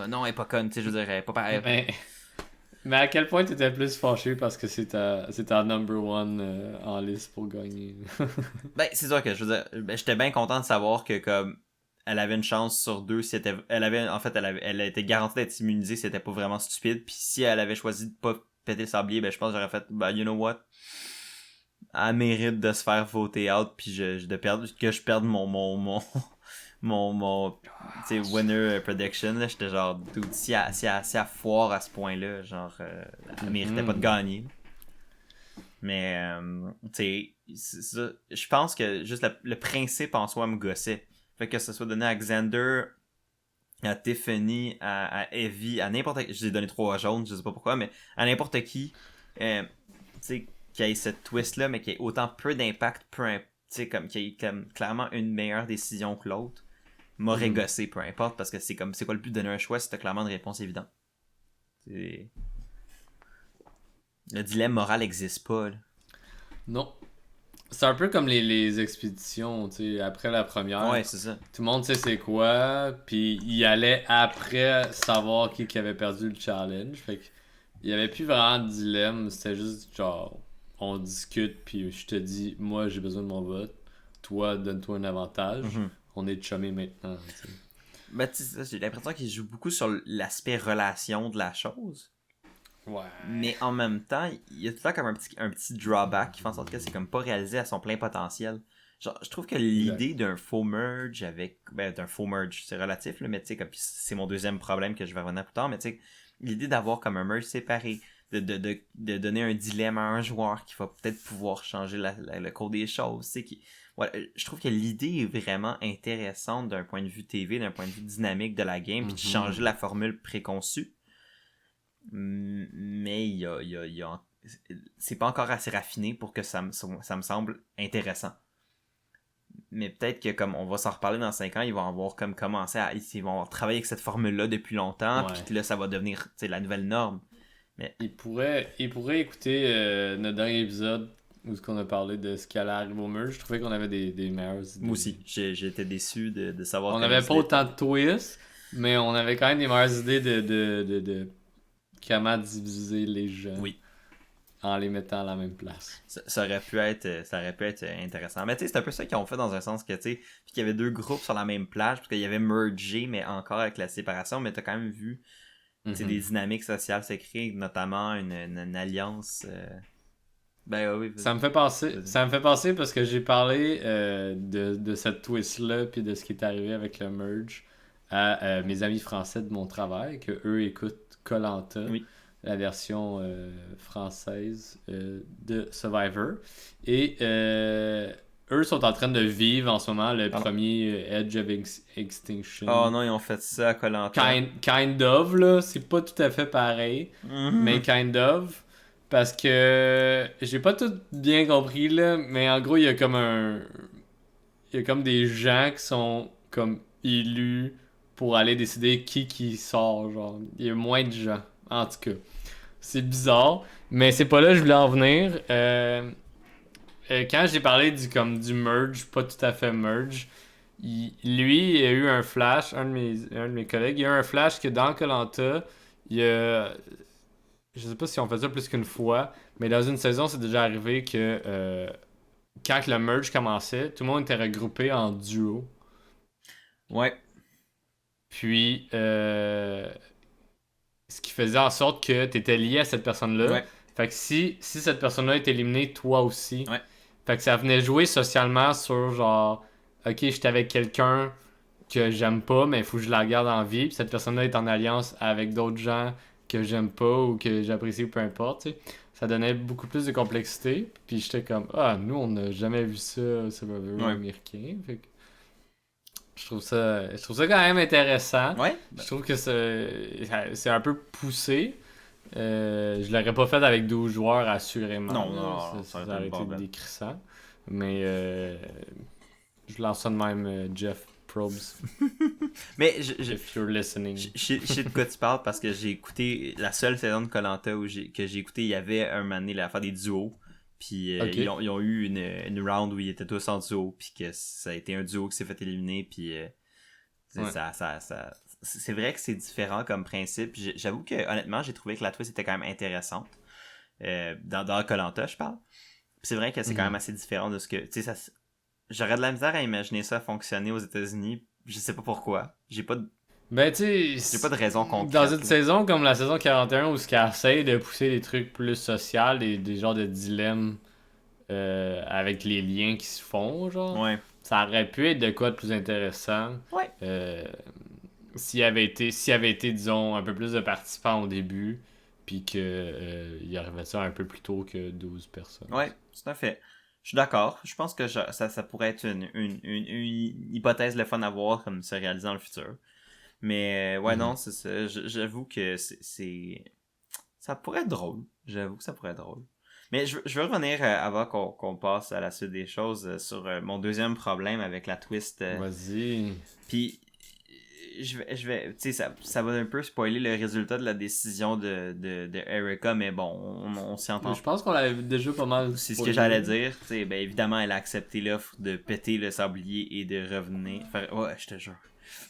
Non, elle est pas conne, tu sais, je veux dire, elle est pas pareille. Mais à quel point t'étais plus fâché parce que c'est ta number one en liste pour gagner? Ben, c'est sûr que, je veux dire, ben, j'étais bien content de savoir que, comme, elle avait une chance sur deux si elle était garantie d'être immunisée si elle était pas vraiment stupide, puis si elle avait choisi de pas péter le sablier, ben, je pense que j'aurais fait, ben, you know what? Elle mérite de se faire voter out, puis que je perde mon tu sais, winner prediction, là. J'étais genre, dude, si elle foire à ce point-là, genre, elle méritait pas de gagner. Mais, tu sais, je pense que juste le principe en soi me gossait. Fait que ça soit donné à Xander, à Tiffany, à Evie, à n'importe qui. Je ai donné 3 jaunes, je sais pas pourquoi, mais à n'importe qui, tu sais, qui ait cette twist-là, mais qui ait autant peu d'impact, tu sais, comme qui ait comme, clairement une meilleure décision que l'autre, m'aurait gossé, peu importe, parce que c'est comme, c'est quoi le but de donner un choix si t'as clairement une réponse évidente? C'est... Le dilemme moral existe pas, là. Non. C'est un peu comme les expéditions, tu sais, après la première. Ouais, c'est ça. Tout le monde sait c'est quoi, puis il allait après savoir qui avait perdu le challenge. Fait que il y avait plus vraiment de dilemme, c'était juste genre on discute puis je te dis moi j'ai besoin de mon vote, toi donne-toi un avantage, on est chumés maintenant, tu sais. Ben, tu sais, j'ai l'impression qu'il joue beaucoup sur l'aspect relation de la chose. Ouais. Mais en même temps, il y a tout le temps comme un petit drawback qui fait en sorte que c'est comme pas réalisé à son plein potentiel. Genre, je trouve que l'idée d'un faux merge d'un faux merge, c'est relatif, là, mais tu sais, comme c'est mon deuxième problème que je vais revenir plus tard, mais tu sais, l'idée d'avoir comme un merge séparé, de donner un dilemme à un joueur qui va peut-être pouvoir changer le cours des choses, tu sais, je trouve que l'idée est vraiment intéressante d'un point de vue TV, d'un point de vue dynamique de la game, puis de changer la formule préconçue. Mais c'est pas encore assez raffiné pour que ça me semble intéressant. Mais peut-être que comme on va s'en reparler dans 5 ans, ils vont avoir comme commencé ils vont avoir travaillé avec cette formule-là depuis longtemps, puis que là ça va devenir la nouvelle norme. Mais il pourrait écouter notre dernier épisode où on a parlé de ce qui allait arriver au merge. Je trouvais qu'on avait des meilleures idées. Moi aussi, j'ai été déçu de savoir on n'avait pas autant de twists, mais on avait quand même des meilleures idées de comment diviser les gens en les mettant à la même place. Ça aurait pu être intéressant. Mais tu sais, c'est un peu ça qu'ils ont fait dans un sens que tu sais, puis qu'il y avait 2 groupes sur la même plage, parce qu'il y avait mergé, mais encore avec la séparation, mais t'as quand même vu des dynamiques sociales se créer, notamment une alliance. Ben oui. Ça me fait penser parce que j'ai parlé de cette twist-là puis de ce qui est arrivé avec le merge à mes amis français de mon travail, que eux écoutent Koh-Lanta, la version française de Survivor. Et eux sont en train de vivre en ce moment le premier Edge of Extinction. Oh non, ils ont fait ça à Koh-Lanta. Kind of, là. C'est pas tout à fait pareil, mais kind of. Parce que j'ai pas tout bien compris, là, mais en gros, il y a comme des gens qui sont comme élus pour aller décider qui sort, genre. Il y a moins de gens, en tout cas. C'est bizarre, mais c'est pas là que je voulais en venir. Quand j'ai parlé du merge, pas tout à fait merge, lui, il a eu un flash, un de mes collègues, il a eu un flash que dans Koh-Lanta, il y a... Je sais pas si on fait ça plus qu'une fois, mais dans une saison, c'est déjà arrivé que quand le merge commençait, tout le monde était regroupé en duo. Ouais. Puis, ce qui faisait en sorte que tu étais lié à cette personne-là. Ouais. Fait que si cette personne-là est éliminée, toi aussi. Ouais. Fait que ça venait jouer socialement sur genre, ok, j'étais avec quelqu'un que j'aime pas, mais il faut que je la garde en vie. Puis cette personne-là est en alliance avec d'autres gens que j'aime pas ou que j'apprécie ou peu importe, tu sais. Ça donnait beaucoup plus de complexité. Puis j'étais comme, nous, on n'a jamais vu ça au Survivor américain. Fait que je trouve ça quand même intéressant. Ouais. Je trouve que c'est un peu poussé. Je l'aurais pas fait avec 12 joueurs, assurément. Non, ça aurait été décrissant. Mais je lance ça de même, Jeff Probes. Mais if you're listening. Je sais de quoi tu parles parce que j'ai écouté la seule saison de Koh-Lanta que j'ai écouté, il y avait un moment donné l'affaire des duos. Puis ils ont eu une round où ils étaient tous en duo, puis que ça a été un duo qui s'est fait éliminer, puis ça c'est vrai que c'est différent comme principe. J'avoue que, honnêtement, j'ai trouvé que la twist était quand même intéressante. Dans Koh-Lanta, je parle. Puis c'est vrai que c'est quand même assez différent de ce que... Tu sais, j'aurais de la misère à imaginer ça fonctionner aux États-Unis. Je sais pas pourquoi. Ben, tu J'ai pas de raison sais, concrète. dans une là. saison comme la saison 41 où ce qu'elle essaye de pousser des trucs plus sociaux, des genres de dilemmes avec les liens qui se font, genre, Ouais. ça aurait pu être de quoi de plus intéressant. Ouais. S'il y avait été, disons, un peu plus de participants au début, puis que il arrivait ça un peu plus tôt que 12 personnes. Ouais, tout à fait. Je suis d'accord. Je pense que ça pourrait être une hypothèse le fun à voir comme se réaliser dans le futur. Mais ouais, non, c'est ça. J'avoue que ça pourrait être drôle. J'avoue que ça pourrait être drôle. Mais je veux revenir avant qu'on passe à la suite des choses sur mon deuxième problème avec la twist. Vas-y. Puis je vais tu sais, ça va un peu spoiler le résultat de la décision de Erica, mais bon, on s'y entend. Je pense qu'on l'avait déjà pas mal. C'est ce que j'allais dire. Tu sais, ben évidemment, elle a accepté l'offre de péter le sablier et de revenir. Ouais, je te jure.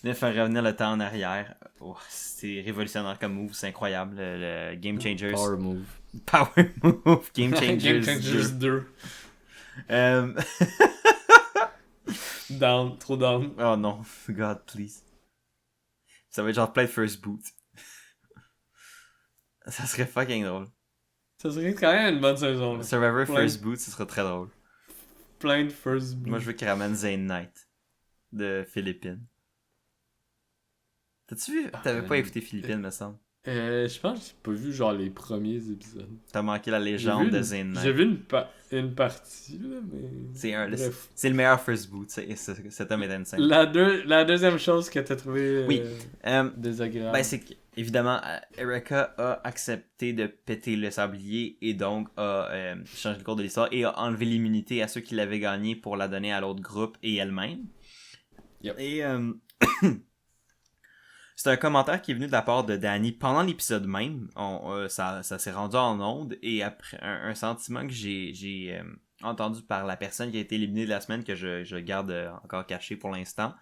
De faire revenir le temps en arrière. Oh, c'est révolutionnaire comme move, c'est incroyable. Le Game Changers. Power move. Power move. Game Changers. Game Changers 2. Down, trop down. Oh non, God, please. Ça va être genre plein de first boot. Ça serait fucking drôle. Ça serait quand même une bonne saison. Là. Survivor First Boot, ce serait très drôle. Plein de first boot. Moi, je veux qu'il ramène Zane Knight de Philippines. T'as-tu vu? T'avais pas écouté Philippines, me semble. Je pense que j'ai pas vu genre les premiers épisodes. T'as manqué la légende de Zane Knight. J'ai vu une partie, là, mais... C'est le meilleur First Boot, cet homme est insane. La deuxième chose que t'as trouvé Oui. désagréable. Ben, c'est qu'évidemment, Erica a accepté de péter le sablier et donc a changé le cours de l'histoire et a enlevé l'immunité à ceux qui l'avaient gagné pour la donner à l'autre groupe et elle-même. Yep. Et c'est un commentaire qui est venu de la part de Danny pendant l'épisode même. Ça s'est rendu en onde et après un sentiment que j'ai entendu par la personne qui a été éliminée de la semaine que je garde encore caché pour l'instant,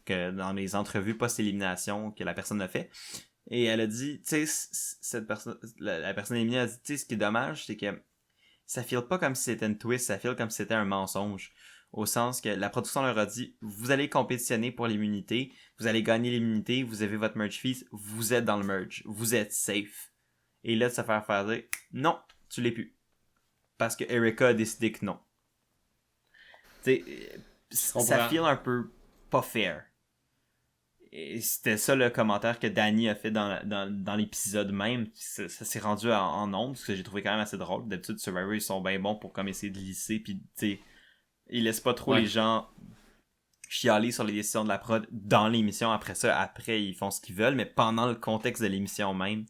que dans les entrevues post-élimination que la personne a fait. Et elle a dit, tu sais, la personne éliminée a dit, tu sais, ce qui est dommage, c'est que ça file pas comme si c'était une twist, ça file comme si c'était un mensonge. Au sens que la production leur a dit, vous allez compétitionner pour l'immunité, vous allez gagner l'immunité, vous avez votre merge fees, vous êtes dans le merge, vous êtes safe. Et là, de se faire dire, non, tu l'es plus. Parce que Erica a décidé que non. Tu sais, ça file un peu pas fair. Et c'était ça le commentaire que Danny a fait dans l'épisode même. Ça s'est rendu en ondes, ce que j'ai trouvé quand même assez drôle. D'habitude, Survivor, ils sont bien bons pour comme essayer de lisser, puis tu sais, ils laissent pas trop les gens chialer sur les décisions de la prod dans l'émission. Après ça, ils font ce qu'ils veulent, mais pendant le contexte de l'émission même,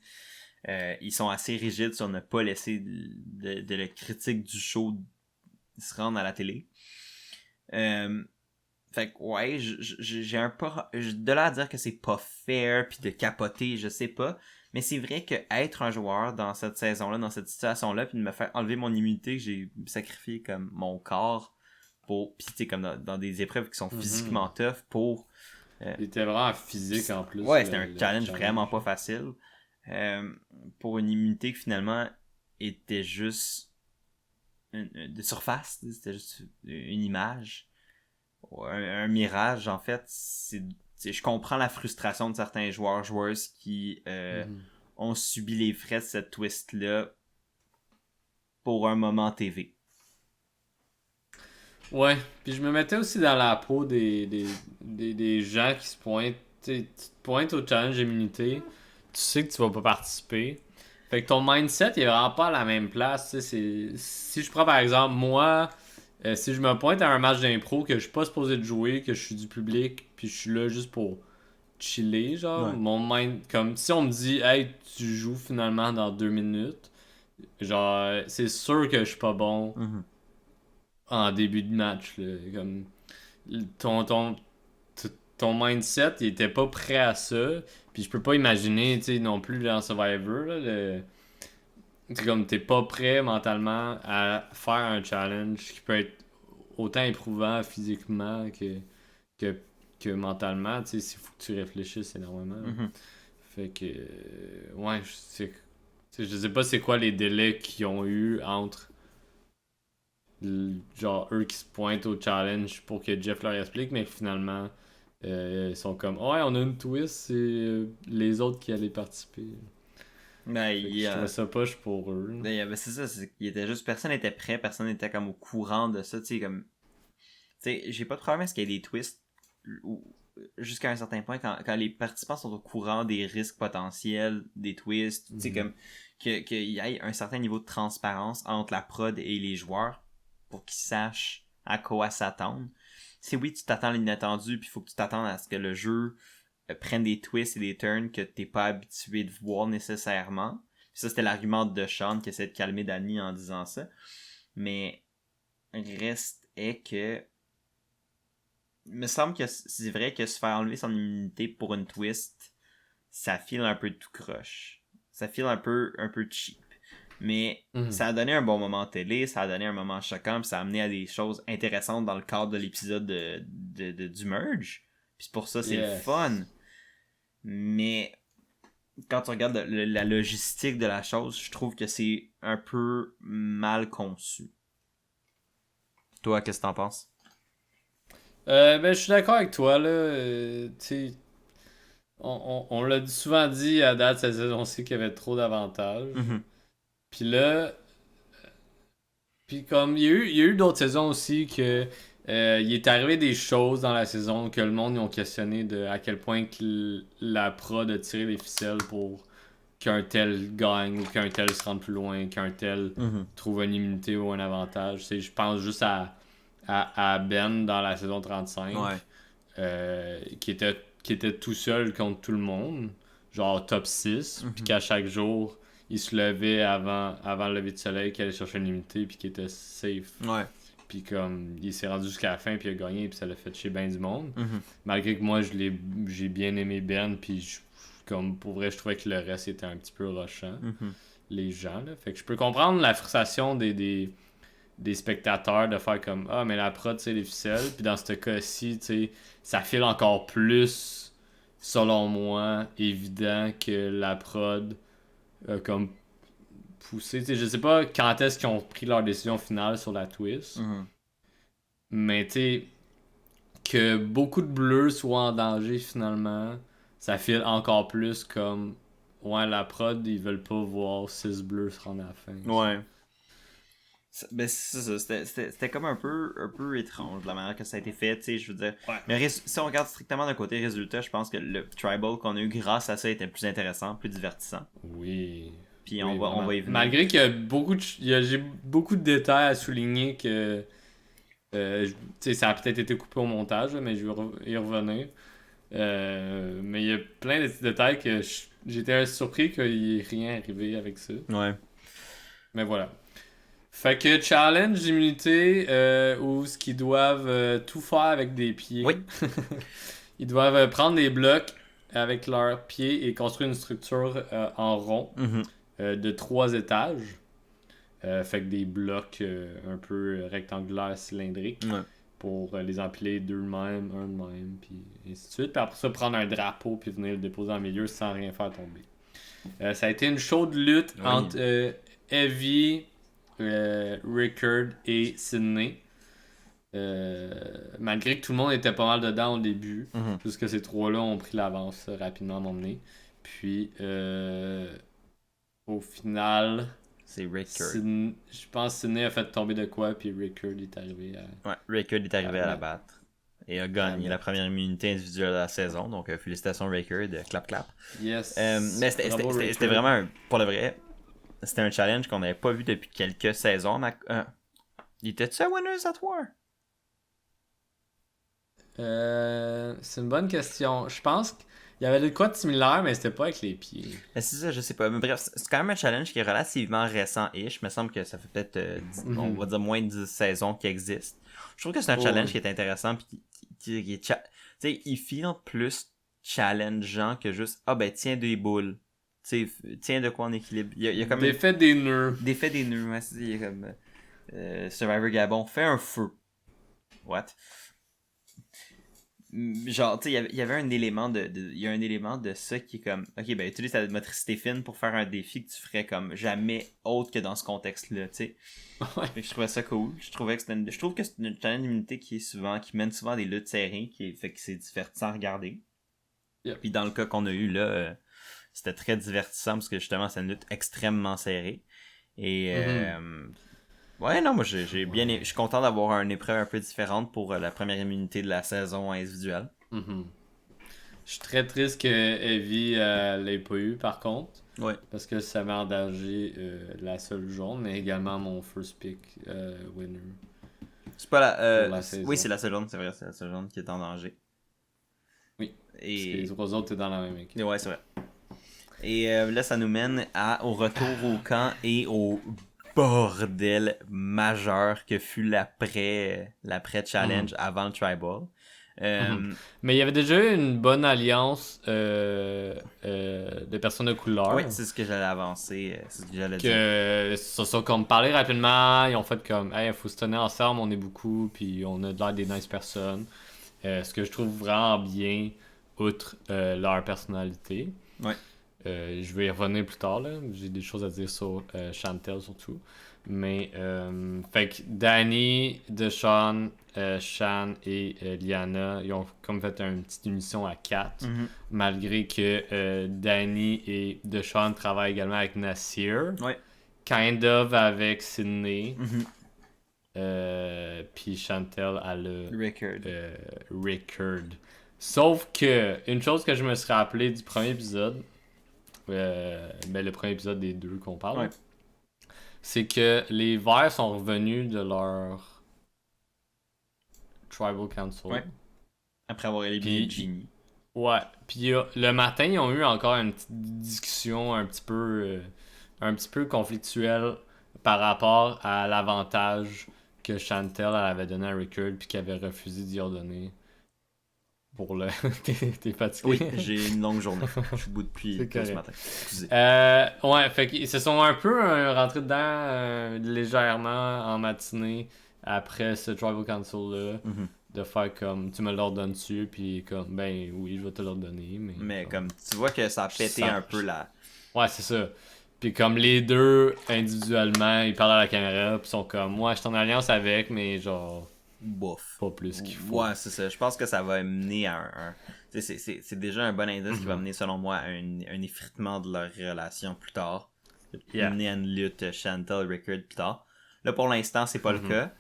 ils sont assez rigides sur ne pas laisser de la critique du show se rendre à la télé. Fait que ouais, j'ai un peu de là à dire que c'est pas fair puis de capoter, je sais pas, mais c'est vrai que être un joueur dans cette saison-là, dans cette situation-là, puis de me faire enlever mon immunité que j'ai sacrifié comme mon corps pour, puis tu sais comme dans des épreuves qui sont physiquement tough pour il était vraiment physique en plus. Ouais, c'était un challenge vraiment pas facile pour une immunité qui finalement était juste de surface, c'était juste une image. Un mirage, en fait. Je comprends la frustration de certains joueuses qui ont subi les frais de cette twist-là pour un moment TV. Ouais, puis je me mettais aussi dans la peau des gens qui se pointent. Tu te pointes au challenge d'immunité, tu sais que tu vas pas participer. Fait que ton mindset, il est vraiment pas à la même place. Si je prends par exemple, moi... si je me pointe à un match d'impro que je suis pas supposé de jouer, que je suis du public, puis je suis là juste pour chiller, genre, mon mind, comme si on me dit, hey, tu joues finalement dans 2 minutes, genre, c'est sûr que je suis pas bon en début de match, là, comme, ton mindset, il était pas prêt à ça, puis je peux pas imaginer, tu sais, non plus dans Survivor, là, c'est comme t'es pas prêt mentalement à faire un challenge qui peut être autant éprouvant physiquement que que mentalement, tu sais, il faut que tu réfléchisses énormément. Mhm. Fait que, ouais, je sais pas c'est quoi les délais qu'ils ont eu entre, genre, eux qui se pointent au challenge pour que Jeff leur explique, mais finalement, ils sont comme, ouais, on a une twist, c'est les autres qui allaient participer. Ben, Fait que je trouvais ça poche pour eux. ben, c'est ça, il était juste, personne n'était prêt, personne n'était comme au courant de ça, tu sais, comme, tu sais, j'ai pas de problème à ce qu'il y ait des twists, jusqu'à un certain point, quand les participants sont au courant des risques potentiels, des twists, tu sais, comme, qu'il y ait un certain niveau de transparence entre la prod et les joueurs, pour qu'ils sachent à quoi s'attendre. Si oui, tu t'attends à l'inattendu, puis il faut que tu t'attendes à ce que le jeu prenne des twists et des turns que t'es pas habitué de voir nécessairement. Puis ça, c'était l'argument de Sean qui essaie de calmer Danny en disant ça. Mais reste est que il me semble que c'est vrai que se faire enlever son immunité pour une twist, ça file un peu tout croche. Ça file un peu cheap. Mais ça a donné un bon moment télé, ça a donné un moment choquant, puis ça a amené à des choses intéressantes dans le cadre de l'épisode du Merge. Puis pour ça, c'est le fun. Mais quand tu regardes la logistique de la chose, je trouve que c'est un peu mal conçu. Toi, qu'est-ce que t'en penses? Ben, je suis d'accord avec toi, là. Tu sais, on l'a souvent dit à date cette saison-ci qu'il y avait trop d'avantages. Mm-hmm. Puis là, puis comme il y a eu d'autres saisons aussi que il est arrivé des choses dans la saison que le monde ils ont questionné de à quel point que la prod a tiré les ficelles pour qu'un tel gagne ou qu'un tel se rende plus loin, qu'un tel trouve une immunité ou un avantage. Tu sais, je pense juste à Ben dans la saison 35 qui était tout seul contre tout le monde, genre top 6, puis qu'à chaque jour il se levait avant le lever du soleil, qu'il allait chercher une immunité, puis qu'il était safe. Ouais. Puis comme, il s'est rendu jusqu'à la fin, puis il a gagné, puis ça l'a fait chez ben du monde. Mm-hmm. Malgré que moi, j'ai bien aimé Ben, puis comme, pour vrai, je trouvais que le reste était un petit peu rushant, les gens, là. Fait que je peux comprendre la frustration des spectateurs de faire comme, ah, mais la prod, c'est les ficelles. Puis dans ce cas-ci, tu sais, ça file encore plus, selon moi, évident que la prod comme poussé. Tu sais, je sais pas quand est-ce qu'ils ont pris leur décision finale sur la twist. Mais tu sais, que beaucoup de bleus soient en danger finalement, ça file encore plus comme, ouais, la prod, ils veulent pas voir 6 bleus se rendre à la fin. Ouais. Ben c'est ça, c'était comme un peu étrange la manière que ça a été fait, tu sais, je veux dire. Ouais. Mais si on regarde strictement d'un côté résultat, je pense que le tribal qu'on a eu grâce à ça était plus intéressant, plus divertissant. Oui. Puis Oui, on va y venir. Malgré qu'il y a j'ai beaucoup de détails à souligner que tu sais, ça a peut-être été coupé au montage, là, mais je vais y revenir. Mais il y a plein de petits détails que j'étais surpris qu'il n'y ait rien arrivé avec ça. Ouais. Mais voilà. Fait que challenge d'immunité où ce qu'ils doivent tout faire avec des pieds. Oui. Ils doivent prendre des blocs avec leurs pieds et construire une structure en rond de 3 étages. Fait que des blocs un peu rectangulaires, cylindriques. Ouais. Pour les empiler deux de même, un de même, puis ainsi de suite. Puis après ça, prendre un drapeau puis venir le déposer en milieu sans rien faire tomber. Ça a été une chaude lutte entre Evie, Rickard et Sydney. Malgré que tout le monde était pas mal dedans au début, puisque ces trois-là ont pris l'avance rapidement à m'emmener. Puis, au final, c'est Rickard. Je pense que Sydney a fait tomber de quoi, puis Rickard est arrivé à... Ouais, Rickard est arrivé à la battre. Et a gagné la première immunité individuelle de la saison. Donc, félicitations Rickard, clap clap. Yes. Mais c'était vraiment, pour le vrai, c'était un challenge qu'on n'avait pas vu depuis quelques saisons. Il était-tu à Winners at War? C'est une bonne question. Je pense qu'il y avait de quoi de similaire, mais c'était pas avec les pieds. Mais c'est ça, je sais pas. Mais bref, c'est quand même un challenge qui est relativement récent-ish. Il me semble que ça fait peut-être, on va dire, moins de 10 saisons qui existent. Je trouve que c'est un challenge qui est intéressant. Puis qui est tu sais, il file plus challengeant que juste, ah ben tiens des boules. Tu sais, tiens de quoi en équilibre. Il y a comme Défait des nœuds. Défait des nœuds, ouais, il y a comme Survivor Gabon, fais un feu. What? genre, tu sais, il y avait un élément il y a un élément de ça qui est comme, ok, ben, utilise ta motricité fine pour faire un défi que tu ferais comme jamais autre que dans ce contexte-là, tu sais. Ouais. Fait que je trouvais ça cool. Je trouve que c'est une challenge d'immunité qui mène souvent à des luttes serrées, fait que c'est divertissant à regarder. Yep. Puis dans le cas qu'on a eu là, c'était très divertissant parce que justement, c'est une lutte extrêmement serrée. Et, ouais, non, moi, j'ai bien je suis content d'avoir une épreuve un peu différente pour la première immunité de la saison individuelle. Je suis très triste que Evie l'ait pas eu, par contre. Ouais. Parce que ça met en danger la seule jaune, mais également mon first pick winner. C'est pas la. Pour la saison. Oui, c'est la seule jaune, c'est vrai, c'est la seule jaune qui est en danger. Oui. Et... Parce que les trois autres, t'es dans la même équipe. Ouais, c'est vrai. Et là, ça nous mène au retour au camp et au bordel majeur que fut l'après-challenge avant le tribal. Mais il y avait déjà eu une bonne alliance de personnes de couleur. Oui, c'est ce que j'allais avancer. C'est ce que j'allais dire. Que se sont comme parlé rapidement, ils ont fait comme hey, faut se tenir ensemble, on est beaucoup, puis on a de l'air des nice personnes. Ce que je trouve vraiment bien, outre leur personnalité. Ouais. Je vais y revenir plus tard, là. J'ai des choses à dire sur Chantel surtout. Mais, fait que Danny, Deshawn, Shan et Liana, ils ont comme fait une petite émission à 4. Malgré que Danny et Deshawn travaillent également avec Nasir. Ouais. Kind of avec Sydney. Puis Chantel a le Rickard. Sauf que, une chose que je me suis rappelé du premier épisode, le premier épisode des deux qu'on parle, ouais. c'est que les Verts sont revenus de leur Tribal Council. Ouais. Après avoir éliminé Genie. Ouais. Puis le matin, ils ont eu encore une petite discussion un petit peu conflictuelle par rapport à l'avantage que Chantel elle avait donné à Rickard puis qu'il avait refusé d'y redonner. Pour le. T'es fatigué? Oui, j'ai une longue journée. Je suis debout depuis ce matin. Excusez. Ouais, fait qu'ils se sont un peu rentrés dedans légèrement en matinée après ce Tribal Council-là. De faire comme tu me l'ordonnes-tu, puis comme ben oui, je vais te l'ordonner. Mais comme tu vois que ça a pété un peu la. Ouais, c'est ça. Puis comme les deux individuellement, ils parlent à la caméra, puis sont comme moi, je suis en alliance avec, mais genre. Bof. Pas plus qu'il faut. Ouais, c'est ça. Je pense que ça va mener à c'est déjà un bon indice qui va mener, selon moi, à un effritement de leur relation plus tard. Mener à une lutte Chantel-Rickard plus tard. Là, pour l'instant, c'est pas le cas.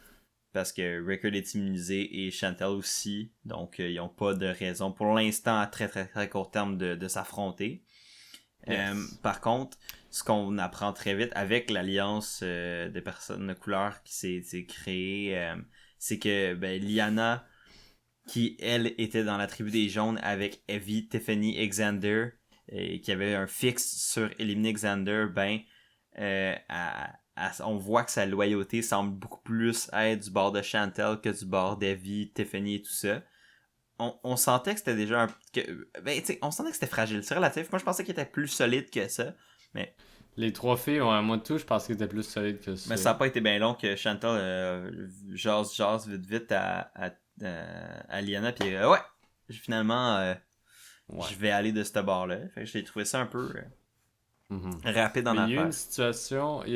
Parce que Rickard est immunisé et Chantel aussi. Donc, ils n'ont pas de raison, pour l'instant, à très très très court terme, de s'affronter. Par contre, ce qu'on apprend très vite avec l'alliance de personnes de couleur qui s'est créée, c'est que Liana, qui elle était dans la tribu des jaunes avec Evie, Tiffany et Xander, et qui avait un fixe sur éliminer Xander, on voit que sa loyauté semble beaucoup plus être du bord de Chantel que du bord d'Evie, Tiffany et tout ça. On sentait que c'était déjà on sentait que c'était fragile, c'est relatif. Moi je pensais qu'il était plus solide que ça, mais les trois filles, ouais, moi tout, je pense qu'ils étaient plus solides que ça. Mais ça n'a pas été bien long que Chantal jase vite à Liana, puis ouais, finalement je vais aller de ce bord-là. Fait que j'ai trouvé ça un peu rapide en affaires. Il y a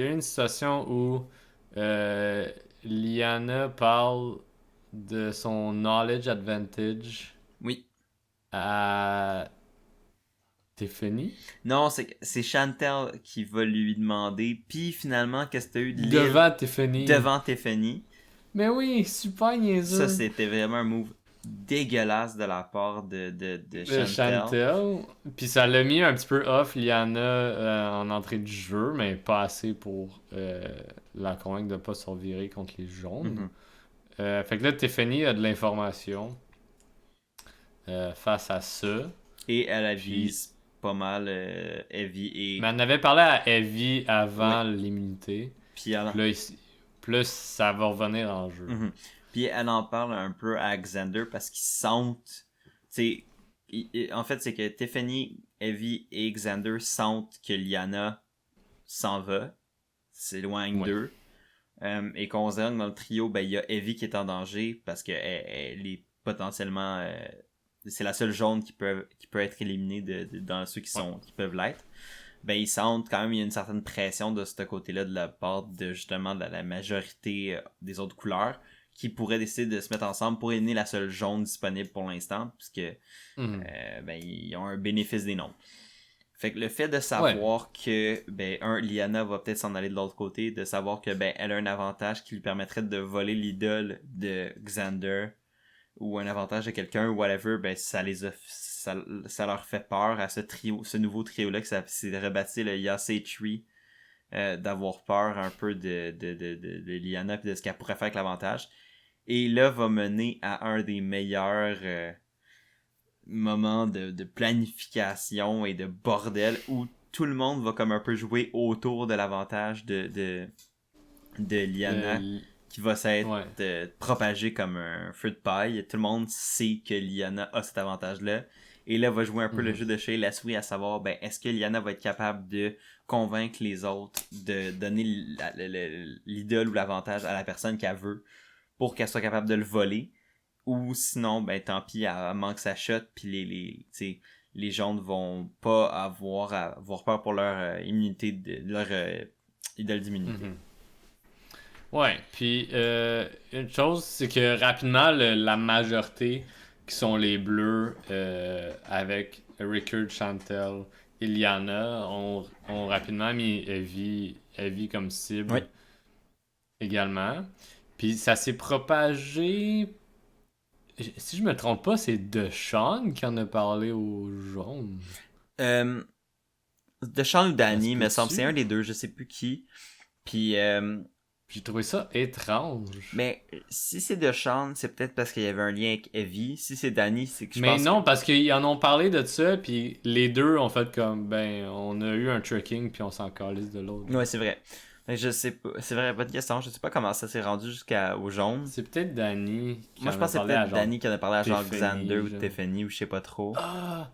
eu une situation où Liana parle de son knowledge advantage. Oui. À Tiffany? Non, c'est Chantal qui va lui demander, puis finalement, qu'est-ce que t'as eu de l'île Devant Tiffany. Devant Tiffany. Mais oui, super niaiseux. Ça, c'était vraiment un move dégueulasse de la part de Chantal. Puis ça l'a mis un petit peu off Liana en entrée du jeu, mais pas assez pour la convaincre de pas se revirer contre les jaunes. Fait que là, Tiffany a de l'information face à ça. Et elle avise pas mal Evie et... Mais elle en avait parlé à Evie avant l'immunité. Puis là, plus ça va revenir dans le jeu. Puis elle en parle un peu à Xander parce qu'ils sentent... en fait, c'est que Tiffany, Evie et Xander sentent que Liana s'en va, s'éloigne d'eux. Et qu'on se donne dans le trio, il y a Evie qui est en danger parce qu'elle est potentiellement c'est la seule jaune qui peut être éliminée dans ceux qui peuvent l'être. Ben ils sentent quand même il y a une certaine pression de ce côté-là de la part de justement de la majorité des autres couleurs qui pourraient décider de se mettre ensemble pour éliminer la seule jaune disponible pour l'instant puisque ben ils ont un bénéfice des nombres. Fait que le fait de savoir que Lyanna va peut-être s'en aller de l'autre côté, de savoir que elle a un avantage qui lui permettrait de voler l'idole de Xander ou un avantage de quelqu'un ou whatever, ça leur fait peur à ce nouveau trio-là qui s'est rebaptisé le Yasei Tree, d'avoir peur un peu de Lyanna et de ce qu'elle pourrait faire avec l'avantage. Et là va mener à un des meilleurs moments de planification et de bordel où tout le monde va comme un peu jouer autour de l'avantage de Lyanna. Qui va s'être propagé comme un feu de paille. Tout le monde sait que Lyanna a cet avantage-là. Et là, va jouer un peu le jeu de chez la souris à savoir, est-ce que Lyanna va être capable de convaincre les autres de donner l'idole ou l'avantage à la personne qu'elle veut pour qu'elle soit capable de le voler. Ou sinon, tant pis, elle manque sa shot, puis les jaunes vont pas avoir peur pour leur immunité, leur idole d'immunité. Ouais, puis une chose, c'est que rapidement, la majorité, qui sont les bleus, avec Rickard, Chantel et Lyanna, ont rapidement mis Evie comme cible également. Puis ça s'est propagé... Si je me trompe pas, c'est Deshawn qui en a parlé aux jaunes. Deshawn ou Danny, me semble, c'est un des deux, je sais plus qui. Puis... j'ai trouvé ça étrange. Mais si c'est Deshawn, c'est peut-être parce qu'il y avait un lien avec Evie. Si c'est Danny, c'est que je pense. Mais non, que... parce qu'ils en ont parlé de ça, puis les deux ont fait comme, on a eu un tracking, puis on s'en calisse de l'autre. Ouais, c'est vrai. Mais je sais pas. C'est vrai, bonne question. Je sais pas comment ça s'est rendu jusqu'au jaune. C'est peut-être Danny qui Moi, je pense que c'est peut-être Danny qui en a parlé à genre Xander ou Tiffany, ou je sais pas trop. Ah!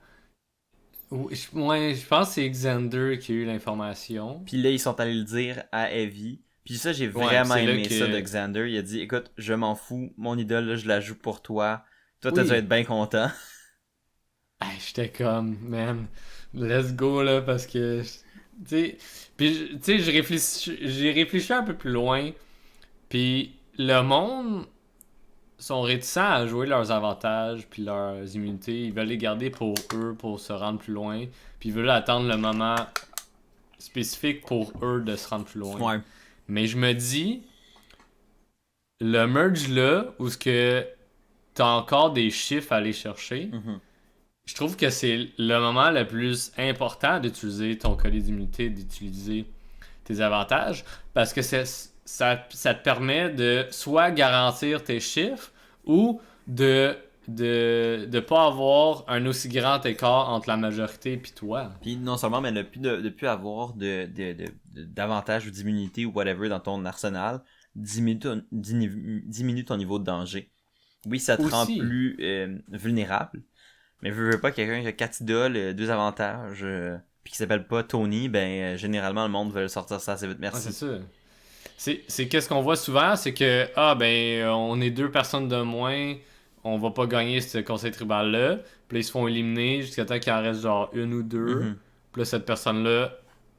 Je pense que c'est Xander qui a eu l'information. Puis là, ils sont allés le dire à Evie. Puis ça, j'ai vraiment aimé ça de Xander. Il a dit, écoute, je m'en fous, mon idole, là, je la joue pour toi. Toi, t'as dû être bien content. J'étais comme, man, let's go, là, parce que... Puis, tu sais, j'ai réfléchi un peu plus loin. Puis le monde sont réticents à jouer leurs avantages puis leurs immunités. Ils veulent les garder pour eux, pour se rendre plus loin. Puis ils veulent attendre le moment spécifique pour eux de se rendre plus loin. Ouais. Mais je me dis, le merge là, où ce que t'as encore des chiffres à aller chercher, je trouve que c'est le moment le plus important d'utiliser ton collier d'immunité, d'utiliser tes avantages, parce que ça te permet de soit garantir tes chiffres ou de pas avoir un aussi grand écart entre la majorité et toi. Puis non seulement, mais de plus avoir d'avantages ou d'immunité ou whatever dans ton arsenal, diminue ton niveau de danger. Oui, ça te rend plus vulnérable, mais veux pas quelqu'un qui a 4 idoles, 2 avantages, puis qui s'appelle pas Tony, généralement le monde veut le sortir ça assez vite. Merci. Ah, c'est ça. C'est qu'est-ce qu'on voit souvent, c'est que on est 2 personnes de moins, on va pas gagner ce conseil tribal là, puis là, ils se font éliminer jusqu'à temps qu'il en reste genre 1 ou 2. Puis là, cette personne là,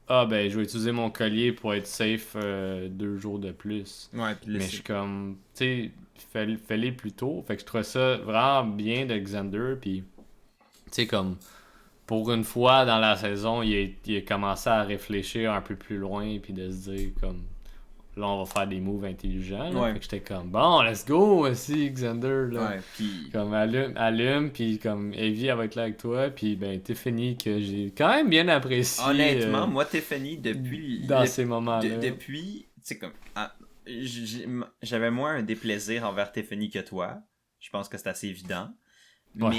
je vais utiliser mon collier pour être safe 2 jours de plus. Ouais, puis là, mais je suis comme, tu sais, fais-les plus tôt. Fait que je trouve ça vraiment bien de Xander, puis tu sais, comme pour une fois dans la saison, il a commencé à réfléchir un peu plus loin, puis de se dire comme, là on va faire des moves intelligents. Là. Fait que j'étais comme, bon, let's go aussi Xander là. Ouais, puis comme allume, puis comme Evie elle va être là avec toi, puis Tiffany que j'ai quand même bien apprécié. Honnêtement, moi Tiffany depuis dans ces moments-là. Depuis, tu sais comme j'avais moins un déplaisir envers Tiffany que toi. Je pense que c'est assez évident. Ouais.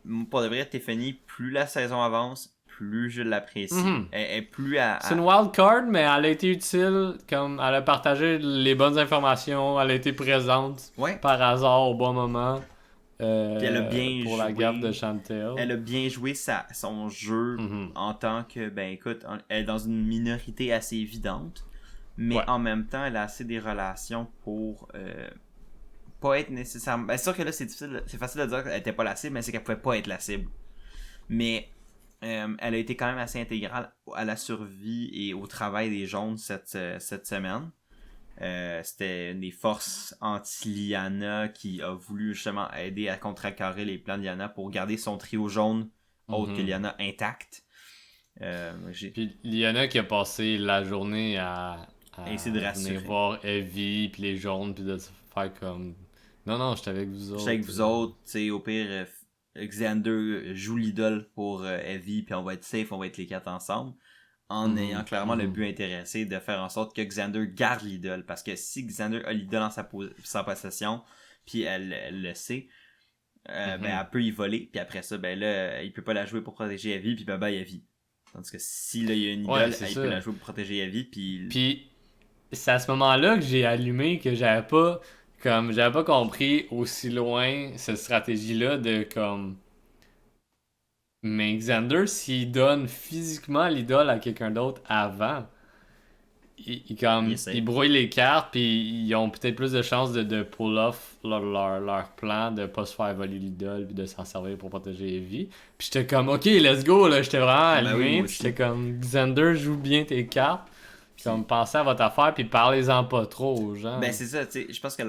Mais pour de vrai, Tiffany, plus la saison avance, plus je l'apprécie. Elle est plus C'est une wild card, mais elle a été utile, comme elle a partagé les bonnes informations, elle a été présente par hasard au bon moment. Puis elle a bien pour joué, la gaffe de Chantel. Elle a bien joué son jeu en tant que, écoute, elle est dans une minorité assez évidente, mais en même temps, elle a assez des relations pas être nécessairement... Ben, c'est sûr que là, c'est facile de dire qu'elle était pas la cible, mais c'est qu'elle pouvait pas être la cible. Mais elle a été quand même assez intégrale à la survie et au travail des jaunes cette semaine. C'était une des forces anti-Lyanna qui a voulu justement aider à contrecarrer les plans de Lyanna pour garder son trio jaune autre que Lyanna intact. Puis Lyanna qui a passé la journée à essayer de rassurer. venir voir Evie puis les jaunes puis de se faire comme non j'étais avec vous autres. J'étais avec vous autres, tu sais, au pire Xander joue l'idole pour Evie puis on va être safe, on va être les 4 ensemble. En ayant clairement le but intéressé de faire en sorte que Xander garde l'idole. Parce que si Xander a l'idole en sa possession, puis elle le sait, ben elle peut y voler, puis après ça, ben là, il peut pas la jouer pour protéger Evie, puis bye Evie. Tandis que si là, il y a une idole, il peut la jouer pour protéger Evie, puis... Puis c'est à ce moment-là que j'ai allumé que j'avais pas compris aussi loin cette stratégie-là de comme... Mais Xander, s'il donne physiquement l'idole à quelqu'un d'autre avant, il brouille les cartes, puis ils ont peut-être plus de chances de pull off leur plan, de pas se faire voler l'idole, puis de s'en servir pour protéger Evie. Puis j'étais comme, ok, let's go, là, j'étais vraiment allumé, puis j'étais comme, Xander, joue bien tes cartes, puis comme, pensez à votre affaire, puis parlez-en pas trop aux gens. Ben c'est ça, tu sais, je pense que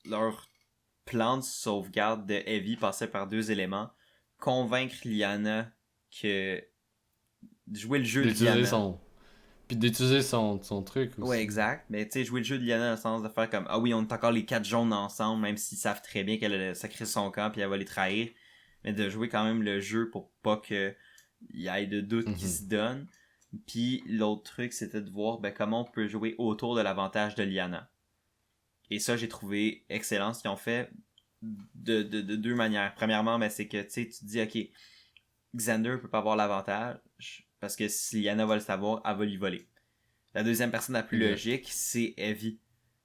leur plan de sauvegarde de Evie passait par 2 éléments. Convaincre Lyanna que jouer le jeu de Lyanna. Puis d'utiliser son truc aussi. Ouais, exact. Mais tu sais, jouer le jeu de Lyanna dans le sens de faire comme ah oui, on est encore les 4 jaunes ensemble, même s'ils savent très bien qu'elle a sacré son camp puis elle va les trahir. Mais de jouer quand même le jeu pour pas qu'il y ait de doute qui se donne. Puis l'autre truc, c'était de voir comment on peut jouer autour de l'avantage de Lyanna. Et ça, j'ai trouvé excellent ce qu'ils ont fait de 2 manières. Premièrement, c'est que tu te dis, ok, Xander peut pas avoir l'avantage parce que si Lyanna va le savoir, elle va lui voler. La deuxième personne la plus logique, c'est Evie.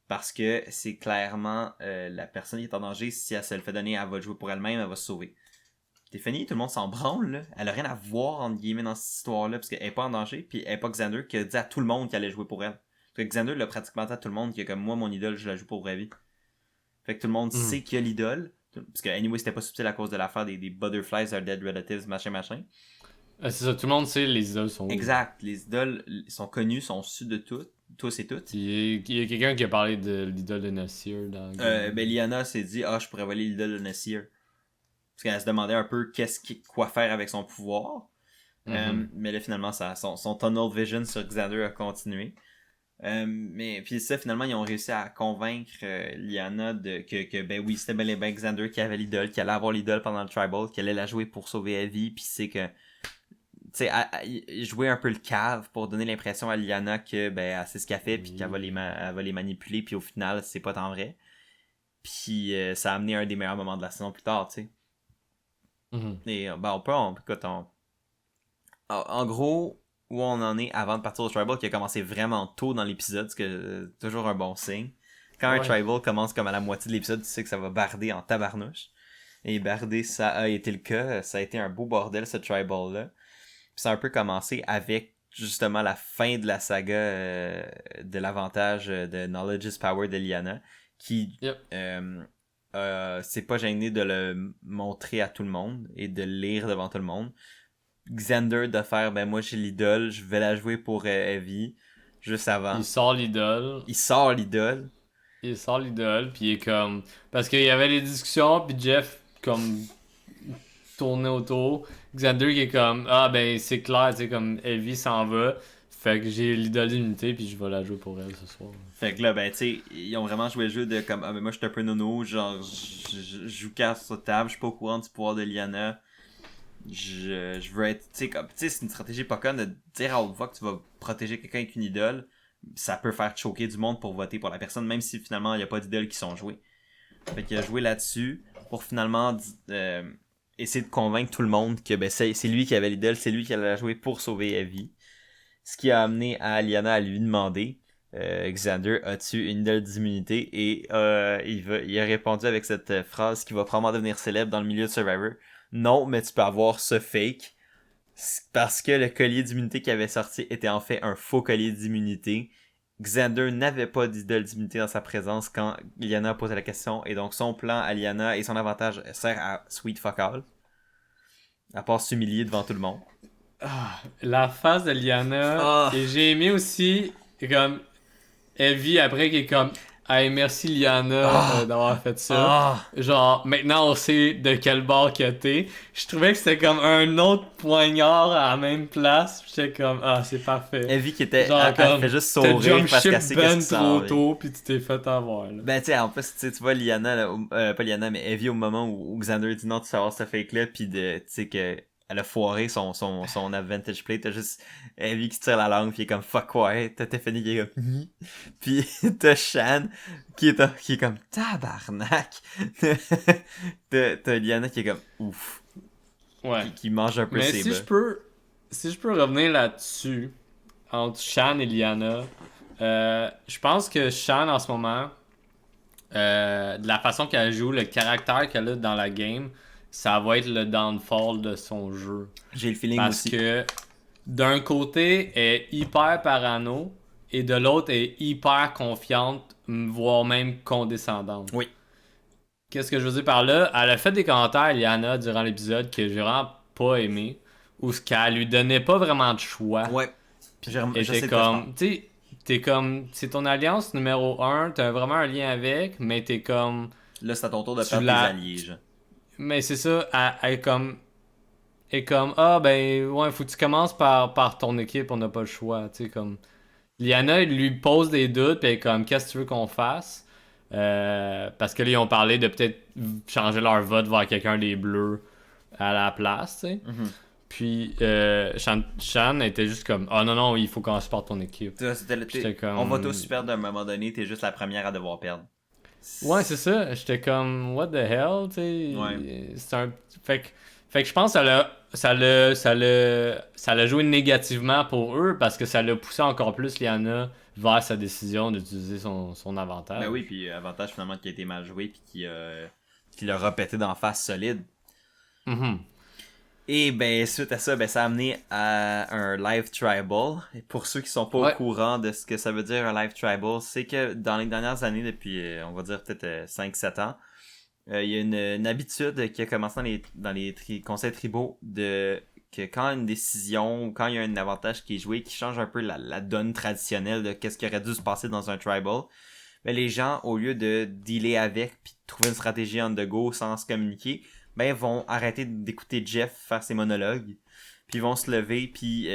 Parce que c'est clairement la personne qui est en danger. Si elle se le fait donner, elle va jouer pour elle-même, elle va se sauver. Stéphanie, tout le monde s'en branle, là. Elle a rien à voir, entre guillemets, dans cette histoire-là, parce qu'elle est pas en danger, puis elle est pas Xander qui a dit à tout le monde qu'elle allait jouer pour elle. Parce que Xander l'a pratiquement dit à tout le monde, qui est comme moi, mon idole, je la joue pour Evie. Fait que tout le monde sait qu'il y a l'idole. Parce que, anyway, c'était pas subtil à cause de l'affaire des Butterflies are Dead Relatives, machin. C'est ça, tout le monde sait les idoles sont... Exact, les idoles sont connues, sont su de tous et toutes. Il y a quelqu'un qui a parlé de l'idole de Nasir dans... Lyanna s'est dit, je pourrais voler l'idole de Nasir. Parce qu'elle se demandait un peu quoi faire avec son pouvoir. Mais là, finalement, son tunnel vision sur Xander a continué. Mais puis ça, finalement, ils ont réussi à convaincre Lyanna que ben oui, c'était bel et bien Xander qui avait l'idole, qui allait avoir l'idole pendant le tribal, qui allait la jouer pour sauver Evie, puis c'est que tu sais, jouer un peu le cave pour donner l'impression à Lyanna que ben elle sait ce qu'elle fait, puis qu'elle va les manipuler, puis au final, c'est pas tant vrai. Puis ça a amené un des meilleurs moments de la saison plus tard, tu sais. Et en gros, où on en est avant de partir au tribal, qui a commencé vraiment tôt dans l'épisode, ce que c'est toujours un bon signe. Quand un tribal commence comme à la moitié de l'épisode, tu sais que ça va barder en tabarnouche. Et barder, ça a été le cas. Ça a été un beau bordel, ce tribal-là. Puis ça a un peu commencé avec justement la fin de la saga de l'avantage de Knowledge is Power de Lyanna, qui c'est pas gêné de le montrer à tout le monde et de le lire devant tout le monde. Xander de faire moi j'ai l'idole, je vais la jouer pour Evie juste avant. Il sort l'idole, puis il est comme parce qu'il y avait les discussions, puis Jeff comme tournait autour. Xander qui est comme c'est clair, tu sais, comme Evie s'en va. Fait que j'ai l'idole d'immunité, puis je vais la jouer pour elle ce soir. Fait que là, tu sais, ils ont vraiment joué le jeu de comme, moi je suis un peu nono, genre, je joue carte sur table, je suis pas au courant du pouvoir de Lyanna. Je veux être, tu sais, c'est une stratégie pas conne de dire à haute voix que tu vas protéger quelqu'un avec une idole. Ça peut faire choquer du monde pour voter pour la personne, même si finalement il n'y a pas d'idoles qui sont jouées. Fait qu'il a joué là-dessus pour finalement essayer de convaincre tout le monde que c'est lui qui avait l'idole, c'est lui qui allait la jouer pour sauver Evie. Ce qui a amené à Lyanna à lui demander Xander, as-tu une idole d'immunité? Et il a répondu avec cette phrase qui va probablement devenir célèbre dans le milieu de Survivor. Non, mais tu peux avoir ce fake. Parce que le collier d'immunité qu'il avait sorti était en fait un faux collier d'immunité. Xander n'avait pas d'idole divinité dans sa présence quand Lyanna a posé la question, et donc son plan à Lyanna et son avantage sert à sweet fuck all. À part s'humilier devant tout le monde. La face de Liana. Ah. Et j'ai aimé aussi, comme, Evie après qui est comme, hey, merci Liana d'avoir fait ça. Genre, maintenant on sait de quel bord que t'es. Je trouvais que c'était comme un autre poignard à la même place. J'étais comme, c'est parfait. Evie qui était. Genre, elle fait juste sourire parce qu'elle sait qu'est-ce qui s'en trop vient. tôt, pis tu t'es fait avoir, là. Ben, tu sais, en plus, tu vois Lyanna, là, pas Lyanna, mais Evie au moment où Xander dit non, tu sais avoir ce fake-là, pis tu sais que. Elle a foiré son advantage play, t'as juste Evie qui tire la langue pis il est comme fuck ouais, t'as Tiffany qui est comme pis t'as Shan qui est comme tabarnak. t'as Lyanna qui est comme ouf. Ouais. Qui mange un peu mais ses si je peux revenir là-dessus, entre Shan et Lyanna, je pense que Shan en ce moment, de la façon qu'elle joue, le caractère qu'elle a dans la game, ça va être le downfall de son jeu. J'ai le feeling Parce aussi. que d'un côté, elle est hyper parano et de l'autre, elle est hyper confiante, voire même condescendante. Oui. Qu'est-ce que je veux dire par là? Elle a fait des commentaires, Liana, durant l'épisode que j'ai vraiment pas aimé, où ce qu'elle lui donnait pas vraiment de choix. Ouais. J'étais comme, tu sais, t'es comme, c'est ton alliance numéro 1, t'as vraiment un lien avec, mais t'es comme... Là, c'est à ton tour de perdre tes alliés, genre. Mais c'est ça, elle est comme... ben, ouais, faut que tu commences par ton équipe, on n'a pas le choix, tu sais, comme... Liana, il lui pose des doutes, pis elle est comme, qu'est-ce que tu veux qu'on fasse? Parce que là, ils ont parlé de peut-être changer leur vote vers quelqu'un des bleus à la place, tu sais. Mm-hmm. Puis, Shan était juste comme, non, il faut qu'on supporte ton équipe. On va tous perdre à un moment donné, t'es juste la première à devoir perdre. Ouais, c'est ça. J'étais comme, what the hell, tu sais. Ouais. C'est un... Fait que je pense que ça l'a joué négativement pour eux parce que ça l'a poussé encore plus Liana vers sa décision d'utiliser son avantage. Ben oui, puis avantage finalement qui a été mal joué puis qui l'a repété d'en face solide. Mm-hmm. Et ben suite à ça, ben ça a amené à un live tribal. Et pour ceux qui sont pas au courant de ce que ça veut dire un live tribal, c'est que dans les dernières années, depuis on va dire peut-être 5-7 ans, il y a une habitude qui a commencé dans les conseils tribaux de que quand une décision ou quand il y a un avantage qui est joué qui change un peu la donne traditionnelle de qu'est-ce qui aurait dû se passer dans un tribal, ben les gens au lieu de dealer avec puis de trouver une stratégie on the go sans se communiquer, ben vont arrêter d'écouter Jeff faire ses monologues, puis vont se lever puis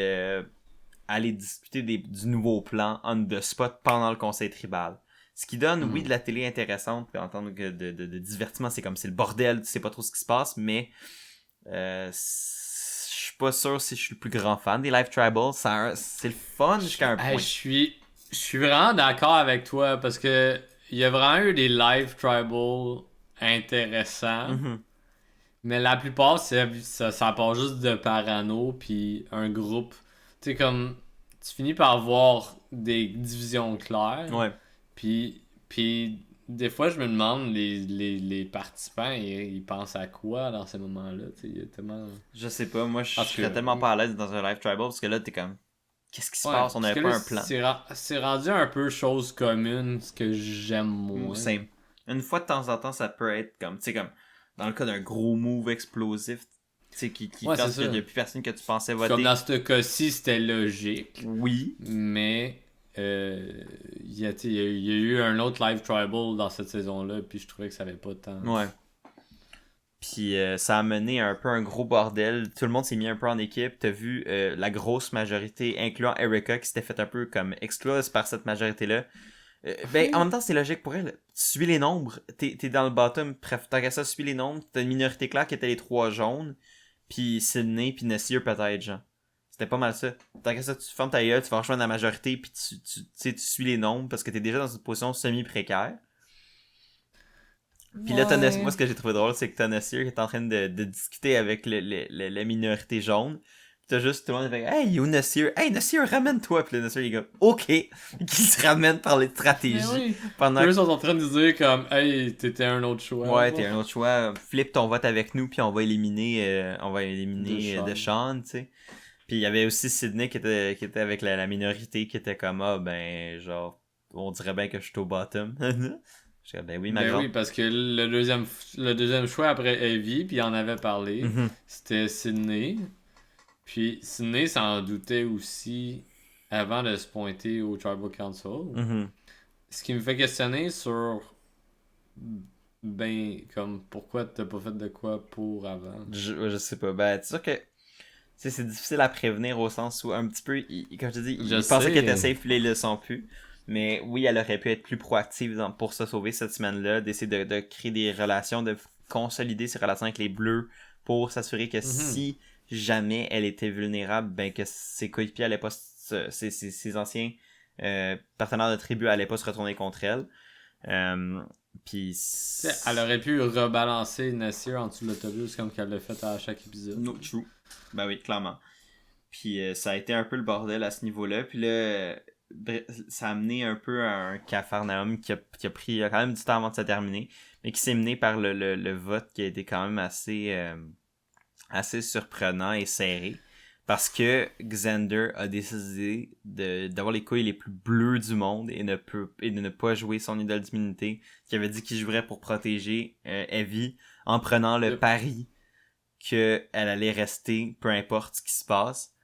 aller discuter du nouveau plan on the spot pendant le conseil tribal. Ce qui donne, oui, de la télé intéressante, en tant que de divertissement, c'est comme c'est le bordel, tu sais pas trop ce qui se passe, mais je suis pas sûr si je suis le plus grand fan des live tribals. C'est le fun jusqu'à un point. Je suis vraiment d'accord avec toi parce que il y a vraiment eu des live tribal intéressants. Mm-hmm. Mais la plupart, ça part juste de parano, puis un groupe. Tu sais, comme, tu finis par voir des divisions claires. Ouais. Puis des fois, je me demande, les participants, ils pensent à quoi dans ces moments-là? Tu sais, il y a tellement... Je sais pas, moi, je serais tellement pas à l'aise dans un live tribal, parce que là, t'es comme, qu'est-ce qui se passe? On n'avait pas un plan. C'est rendu un peu chose commune, ce que j'aime moins. Simple. Une fois de temps en temps, ça peut être comme, tu sais, comme, dans le cas d'un gros move explosif, tu sais, qui fait qu'il n'y a plus personne que tu pensais voter. Comme dans ce cas-ci, c'était logique. Oui. Mais il y a eu un autre live tribal dans cette saison-là, puis je trouvais que ça avait pas de temps. Ouais. Puis ça a mené un peu un gros bordel. Tout le monde s'est mis un peu en équipe. T'as vu la grosse majorité, incluant Erika, qui s'était fait un peu comme explose par cette majorité-là. Ben, en même temps, c'est logique pour elle. Tu suis les nombres. T'es dans le bottom. Bref, tant qu'à ça, suis les nombres. T'as une minorité claire qui était les 3 jaunes. Puis Sydney, puis Nassir peut-être, genre. C'était pas mal ça. Tant qu'à ça, tu fermes ta gueule, tu vas rejoindre la majorité, puis tu suis les nombres parce que t'es déjà dans une position semi-précaire. Puis là, moi, ce que j'ai trouvé drôle, c'est que t'as Nassir qui est en train de discuter avec la minorité jaune. T'as juste tout le monde avec Hey, yo, Nassir, ramène-toi. Puis le Nassir, il est comme OK. Qui se ramène par les stratégies. Oui. Pendant Eux sont en train de dire comme Hey, t'étais un autre choix. Ouais, t'es un autre choix. Flippe ton vote avec nous, puis on va éliminer Deshaun, tu sais. Puis il y avait aussi Sydney qui était avec la minorité, qui était comme, ah, ben, genre, on dirait bien que je suis au bottom. Je dis, ben oui, ma Ben grande. oui, parce que le deuxième choix après Evie, puis il en avait parlé, Mhm, c'était Sydney. Puis Sydney s'en doutait aussi avant de se pointer au Tribal Council. mhm. Ce qui me fait questionner sur, ben, comme, pourquoi t'as pas fait de quoi pour avant? Je sais pas. Ben, c'est sûr que, tu sais, c'est difficile à prévenir au sens où, un petit peu, comme je te dis, Je il pensait qu'elle était sais. safe, puis là, ils le sont plus. Mais oui, elle aurait pu être plus proactive pour se sauver cette semaine-là, d'essayer de créer des relations, de consolider ses relations avec les Bleus pour s'assurer que Mhm. si jamais elle était vulnérable, ben que ses coéquipiers allaient pas ses anciens partenaires de tribu allaient pas se retourner contre elle. Euh, puis Tu sais, elle aurait pu rebalancer Nasir en dessous de l'autobus comme qu'elle l'a fait à chaque épisode. no true. Ben oui, clairement. Puis ça a été un peu le bordel à ce niveau-là. Puis là, ça a amené un peu à un Capharnaüm qui a pris quand même du temps avant de se terminer, mais qui s'est mené par le vote qui a été quand même assez surprenant et serré. Parce que Xander a décidé d'avoir les couilles les plus bleues du monde et de ne pas jouer son idole d'immunité, qui avait dit qu'il jouerait pour protéger Evie en prenant le Yep. pari qu'elle allait rester, peu importe ce qui se passe.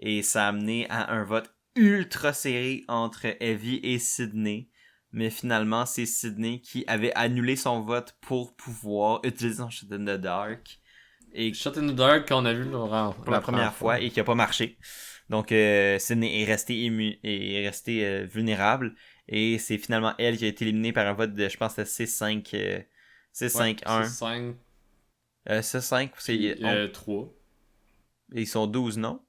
Et ça a amené à un vote ultra serré entre Evie et Sydney. Mais finalement, c'est Sydney qui avait annulé son vote pour pouvoir utiliser son Shot in the Dark. Et Shot in the Dark qu'on a vu pour la première fois et qui a pas marché. Donc Sydney est resté vulnérable. Et c'est finalement elle qui a été éliminée par un vote de, je pense, de 6-5, 6-5-1. 5 6-5, c'est... 3. Ils sont 12, non?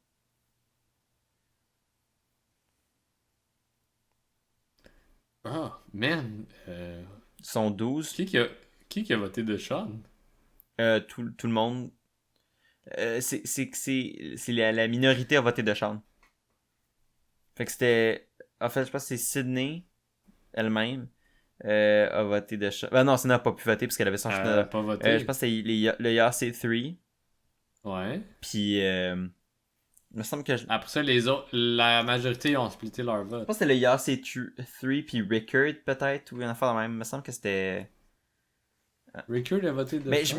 Ah, man. Ils sont 12. Qui a voté de Sean? Tout le monde. C'est la minorité a voté de Sean. Fait que c'était. En fait, je pense que c'est Sydney elle-même a voté de Sean. Ben non, Sydney n'a pas pu voter parce qu'elle avait son Elle a pas voté. je pense que c'est le Yassi 3. Ouais. Puis, il me semble que je Après ça, les autres, la majorité ont splitté leur vote. pense que c'était le Yassi 3 puis Rickard peut-être ou une affaire de même. Il me semble que c'était. Rickard a voté de Mais Sean.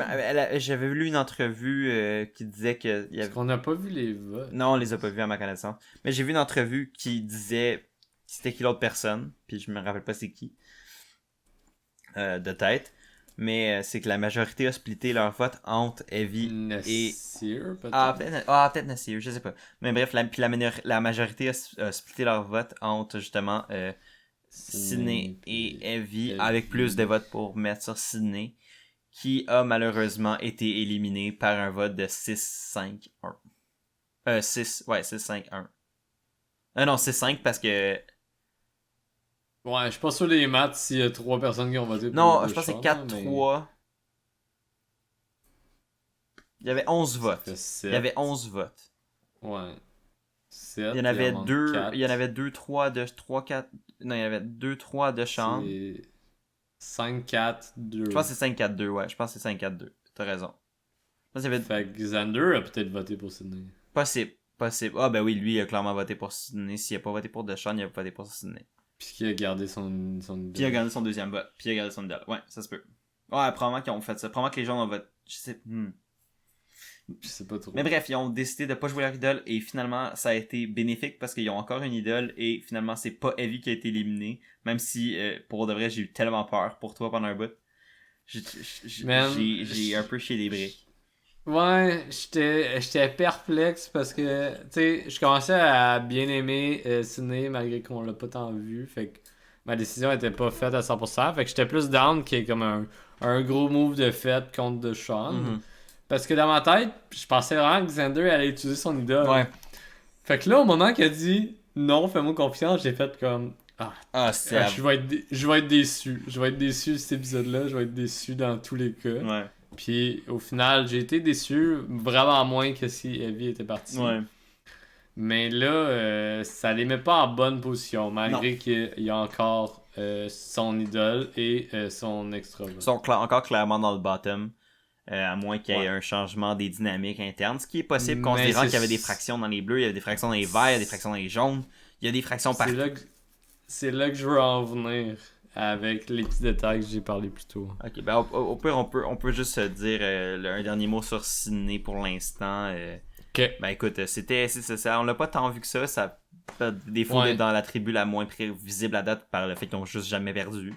j'avais lu une entrevue qui disait que il y Parce avait. qu'on n'a pas vu les votes. Non, on les a pas vus à ma connaissance. Mais j'ai vu une entrevue qui disait c'était qui l'autre personne, puis je me rappelle pas c'est qui de tête. Mais c'est que la majorité a splitté leur vote entre Evie et Nasir, peut-être. peut-être Nassir, je sais pas. Mais bref, la majorité a splitté leur vote entre justement Sydney et Evie avec plus de votes pour mettre sur Sydney, qui a malheureusement été éliminé par un vote de 6-5-1. 6-5-1. Non, 6-5 parce que... Ouais, je suis pas sûr des maths s'il y a 3 personnes qui ont voté pour Non, de je pense que Sean, c'est là, mais 4-3. Il y avait 11 ça votes. fait 7. Il y avait 11 votes. Ouais. 7. Il y en avait manque 2, 4. il y en avait 2-3 de 3-4. Non, il y avait 2-3 de Sean. C'est 5-4, 2. Je pense que c'est 5-4-2, ouais. Je pense que c'est 5-4-2. T'as raison. Je pense qu'il y avait... Fait que Xander a peut-être voté pour Sydney. Possible. Ah ben oui, lui il a clairement voté pour Sydney. S'il a pas voté pour Deshaun, il a voté pour Sydney. Puisqu'il a gardé son Puis il a gardé son deuxième vote. Puis il a gardé son idole. Ouais, ça se peut. Ouais, probablement qu'ils ont fait ça. Probablement que les gens ont voté. Je sais. Je sais pas trop. Mais bref, ils ont décidé de pas jouer leur idole et finalement ça a été bénéfique parce qu'ils ont encore une idole et finalement c'est pas Evie qui a été éliminée. Même si pour de vrai j'ai eu tellement peur pour toi pendant un bout. J'ai un peu chié des briques. Ouais, j'étais perplexe parce que, tu sais, je commençais à bien aimer Sydney malgré qu'on l'a pas tant vu. Fait que ma décision était pas faite à 100%. Fait que j'étais plus down qu'il y ait comme un gros move de fête contre Deshaun. Mhm. Parce que dans ma tête, je pensais vraiment que Xander allait utiliser son idole. Ouais. Fait que là, au moment qu'il a dit non, fais-moi confiance, j'ai fait comme je vais être déçu. Je vais être déçu de cet épisode-là. Je vais être déçu dans tous les cas. Ouais. Puis au final, j'ai été déçu, vraiment moins que si Evie était partie. Ouais. Mais là, ça les met pas en bonne position, malgré qu'il y a encore son idole et son extra vote. Ils sont encore clairement dans le bottom. à moins qu'il y ait un changement des dynamiques internes, ce qui est possible, Mais considérant c'est- qu'il y avait des fractions dans les bleus, il y avait des fractions dans les verts, il y a des fractions dans les jaunes, il y a des fractions C'est partout. c'est là que je veux en venir avec les petits détails que j'ai parlé plus tôt. Ok, ben au pire, on peut juste dire un dernier mot sur Sydney pour l'instant. Ok. Ben écoute, c'est ça, on l'a pas tant vu que ça. Des fois, Ouais. d'être dans la tribu la moins visible à date par le fait qu'ils ont juste jamais perdu.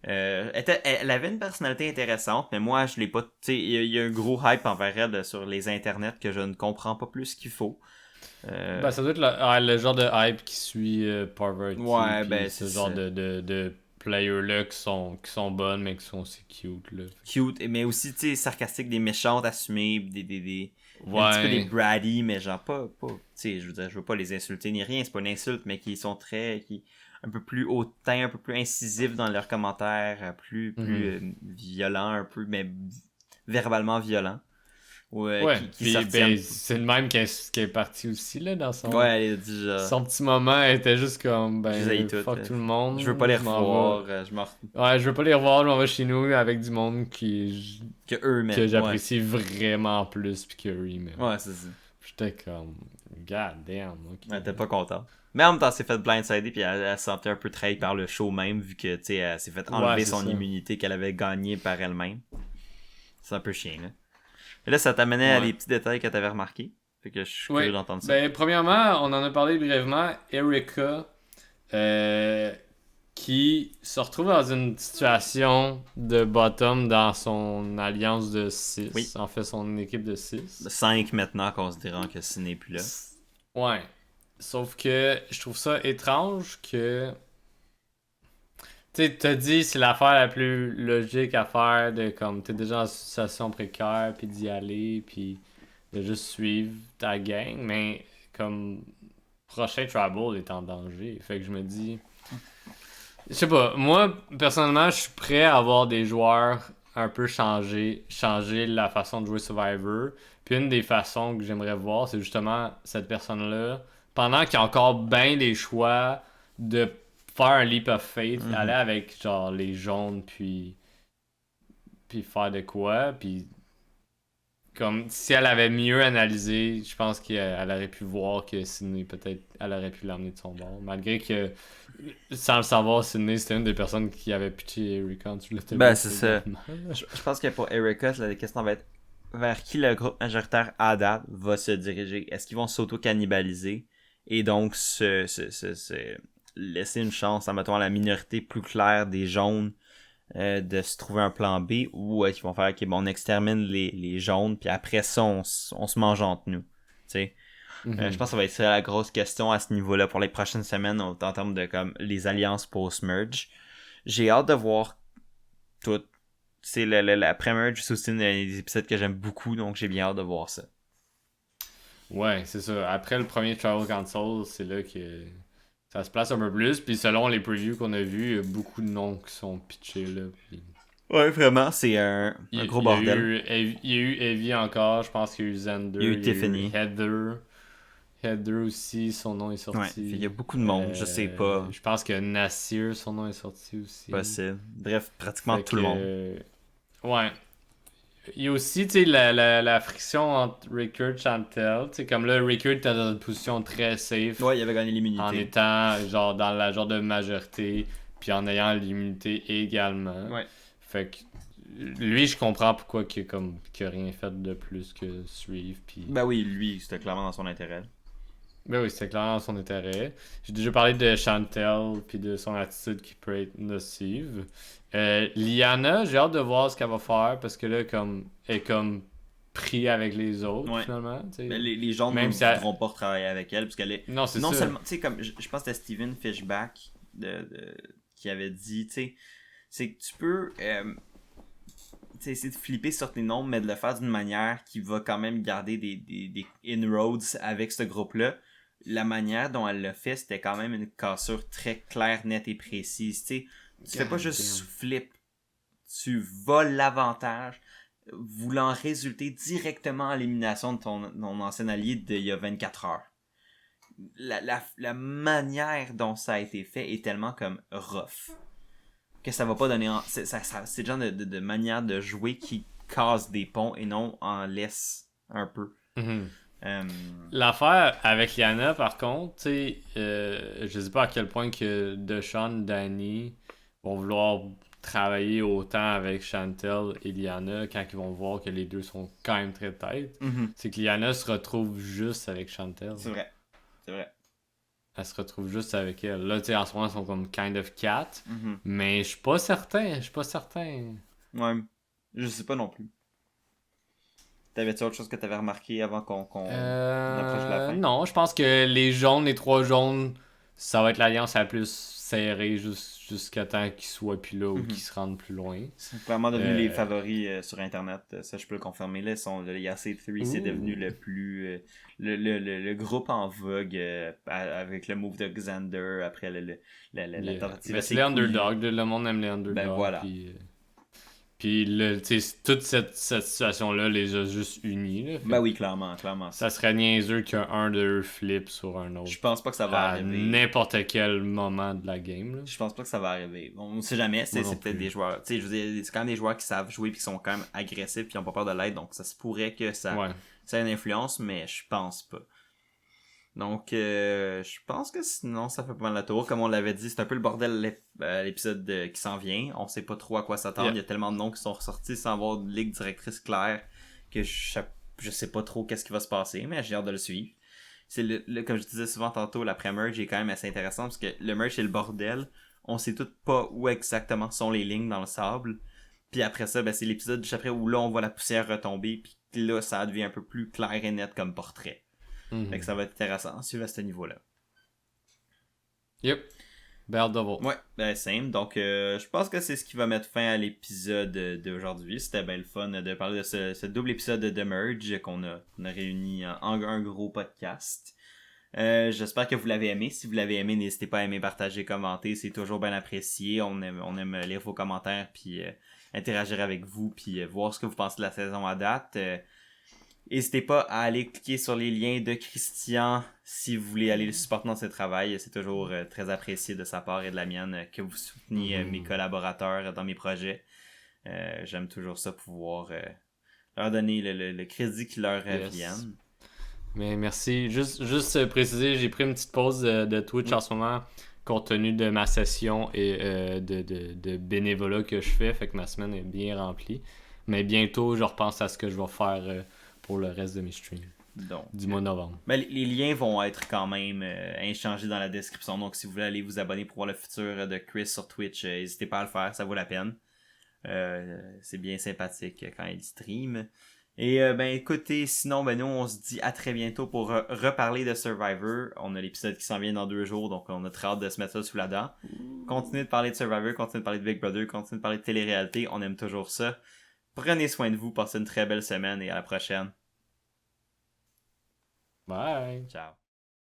Elle avait une personnalité intéressante, mais moi, je l'ai pas. Tu sais, il y a un gros hype envers elle sur les internets que je ne comprends pas plus qu'il faut. Ben, ça doit être le genre de hype qui suit Parvati. Ouais, puis ben, ce c'est genre ça. de players-là qui sont bonnes, mais qui sont aussi cute. Là. Cute, mais aussi, tu sais, sarcastique, des méchantes assumées, un petit peu des Ouais. bratty, mais genre tu sais, je veux dire, je veux pas les insulter ni rien, c'est pas une insulte, mais qui sont un peu plus hautain, un peu plus incisifs dans leurs commentaires, plus violents un peu, mais verbalement violents. Ouais, Ouais, qui puis sortiennent. c'est le même qui est parti aussi là, dans Ouais, elle a dit genre, son petit moment. Elle était juste comme, je les haïs ben, toutes, fuck tout le monde. je veux pas les m'en revoir, vais. je m'en Ouais, je veux pas les revoir, je m'en vais chez nous avec du monde que eux que même. j'apprécie vraiment plus puis que eux même. Ouais, c'est ça. J'étais comme, god damn, ok. Elle était pas contente. Mais en même temps, elle s'est fait blindsider puis elle se sentait un peu trahie par le show même, vu que, tu sais, elle s'est fait enlever Ouais, c'est son ça. immunité qu'elle avait gagnée par elle-même. C'est un peu chiant, là. Et là, ça t'amenait à Ouais. des petits détails que t'avais remarqués. Fait que je suis Oui. curieux d'entendre ça. Ben, premièrement, on en a parlé brièvement. Erika, qui se retrouve dans une situation de bottom dans son alliance de 6. Oui. En fait, son équipe de 6. 5 maintenant, considérant que ce n'est plus là. Ouais. Sauf que je trouve ça étrange que. Tu sais, t'as dit c'est l'affaire la plus logique à faire de comme t'es déjà en situation précaire puis d'y aller puis de juste suivre ta gang, mais comme prochain Trouble est en danger. Fait que je me dis. Je sais pas, moi personnellement je suis prêt à avoir des joueurs un peu changer la façon de jouer Survivor. Puis une des façons que j'aimerais voir, c'est justement cette personne-là, pendant qu'il y a encore bien des choix de faire un leap of faith, Mhm. aller avec genre les jaunes puis faire de quoi, puis comme si elle avait mieux analysé, je pense qu'elle aurait pu voir que Sydney peut-être elle aurait pu l'emmener de son bord, malgré que sans le savoir, Sydney c'était une des personnes qui avait pitché Erika tu l'as Ben, c'est ça. Je pense que pour Erika, la question va être vers qui le groupe majoritaire à date va se diriger. Est-ce qu'ils vont s'auto-cannibaliser et donc se laisser une chance, admettons, à la minorité plus claire des jaunes de se trouver un plan B, ou qu'ils vont faire, ok, bon, on extermine les jaunes, puis après ça, on se mange entre nous. Tu sais. Je pense que ça va être ça la grosse question à ce niveau-là pour les prochaines semaines en termes de comme les alliances post-merge. J'ai hâte de voir tout. C'est l'après-merge, c'est aussi un des épisodes que j'aime beaucoup, donc j'ai bien hâte de voir ça. Ouais, c'est ça. Après le premier Travel Console, c'est là que ça se place un peu plus. Puis selon les previews qu'on a vus, il y a beaucoup de noms qui sont pitchés là. Puis Ouais, vraiment, c'est un gros bordel. Il y a eu Evie encore, je pense qu'il y a eu Xander. Il y a eu Tiffany. Heather. Heather aussi, son nom est sorti. Ouais, il y a beaucoup de monde, je sais pas. Je pense que Nassir, son nom est sorti aussi. Possible. Bref, pratiquement Fait tout le monde. Ouais. Il y a aussi, tu sais, la friction entre Rickard et Chantel. Tu sais, comme là, Rickard était dans une position très safe. Ouais, il avait gagné l'immunité. En étant, genre, dans la genre de majorité, puis en ayant l'immunité également. Ouais. Fait que, lui, je comprends pourquoi qu'il a rien fait de plus que suivre, puis... Ben oui, lui, c'était clairement dans son intérêt. Ben oui, c'était clairement dans son intérêt. J'ai déjà parlé de Chantel, puis de son attitude qui peut être nocive. Liana, j'ai hâte de voir ce qu'elle va faire, parce que là, elle est comme pris avec les autres, Ouais. finalement. T'sais. Mais les gens ne Même si elle- voudront pas travailler avec elle, parce qu'elle est... Non, c'est Non ça. seulement, tu sais, comme, je pense que c'était Steven Fishback qui avait dit, tu sais, c'est que tu peux... tu sais, essayer de flipper sur tes nombres, mais de le faire d'une manière qui va quand même garder des inroads avec ce groupe-là. La manière dont elle l'a fait, c'était quand même une cassure très claire, nette et précise. Tu sais, tu fais pas juste flip, tu voles l'avantage, voulant résulter directement à l'élimination de ton ancien allié d'il y a 24 heures. La manière dont ça a été fait est tellement comme rough que ça va pas donner c'est le genre de manière de jouer qui casse des ponts et non en laisse un peu. L'affaire avec Liana, par contre, tu sais, je sais pas à quel point que Deshawn, Danny vont vouloir travailler autant avec Chantel et Liana quand ils vont voir que les deux sont quand même très têtes. C'est que Liana se retrouve juste avec Chantel. C'est vrai. C'est vrai. Elle se retrouve juste avec elle. Là, tu sais, en ce moment, ils sont comme kind of cat. Mais je suis pas certain. Ouais. Je sais pas non plus. T'avais-tu autre chose que t'avais remarqué avant qu'on approche de la fin? Non, je pense que les trois jaunes, ça va être l'alliance la plus serrée jusqu'à temps qu'ils soient plus là ou qu'ils se rendent plus loin. C'est vraiment devenu les favoris sur Internet. Ça, je peux le confirmer. Là, le Yasei 3, c'est devenu le plus... le groupe en vogue avec le move de Xander après la tentative. Mais c'est les underdogs. Le monde aime les underdogs. Ben voilà. Puis toute cette situation-là les a juste unis. Là, ben oui, clairement. Ça serait niaiseux qu'un d'eux flippe sur un autre. Je pense pas que ça va arriver. À n'importe quel moment de la game. Là. Je pense pas que ça va arriver. On sait jamais. C'est peut-être des joueurs. Tu sais, je veux dire, c'est quand même des joueurs qui savent jouer puis qui sont quand même agressifs puis qui ont pas peur de l'aide. Donc ça se pourrait que ça ait une influence, mais je pense pas. Donc, je pense que sinon, ça fait pas mal la tour. Comme on l'avait dit, c'est un peu le bordel l'épisode qui s'en vient. On sait pas trop à quoi s'attendre. Il y a tellement de noms qui sont ressortis sans avoir de ligue directrice claire que je sais pas trop qu'est-ce qui va se passer, mais j'ai hâte de le suivre. C'est comme je disais souvent tantôt, l'après-merge est quand même assez intéressant parce que le merge c'est le bordel. On sait tout pas où exactement sont les lignes dans le sable. Puis après ça, ben, c'est l'épisode juste après où là on voit la poussière retomber. Puis là, ça devient un peu plus clair et net comme portrait. Fait que ça va être intéressant à suivre à ce niveau-là. Yep. Daredevil. Ouais, ben same. Donc, je pense que c'est ce qui va mettre fin à l'épisode d'aujourd'hui. C'était bien le fun de parler de ce double épisode de The Merge qu'on a réuni en un gros podcast. J'espère que vous l'avez aimé. Si vous l'avez aimé, n'hésitez pas à aimer, partager, commenter. C'est toujours bien apprécié. On aime lire vos commentaires, puis interagir avec vous, puis voir ce que vous pensez de la saison à date. N'hésitez pas à aller cliquer sur les liens de Christian si vous voulez aller le supporter dans ce travail. C'est toujours très apprécié de sa part et de la mienne que vous souteniez mes collaborateurs dans mes projets. J'aime toujours ça, pouvoir leur donner le crédit qui leur vienne. Mais merci. Juste préciser, j'ai pris une petite pause de Twitch en ce moment compte tenu de ma session et de bénévolat que je fais. Fait que ma semaine est bien remplie. Mais bientôt, je repense à ce que je vais faire pour le reste de mes streams. Donc, du mois de novembre. Ben, les liens vont être quand même inchangés dans la description. Donc, si vous voulez aller vous abonner pour voir le futur de Chris sur Twitch, n'hésitez pas à le faire, ça vaut la peine. C'est bien sympathique quand il stream. Et ben écoutez, sinon, ben nous, on se dit à très bientôt pour reparler de Survivor. On a l'épisode qui s'en vient dans 2 jours, donc on a très hâte de se mettre ça sous la dent. Continuez de parler de Survivor, continuez de parler de Big Brother, continuez de parler de télé-réalité, on aime toujours ça. Prenez soin de vous, passez une très belle semaine et à la prochaine. Bye. Ciao.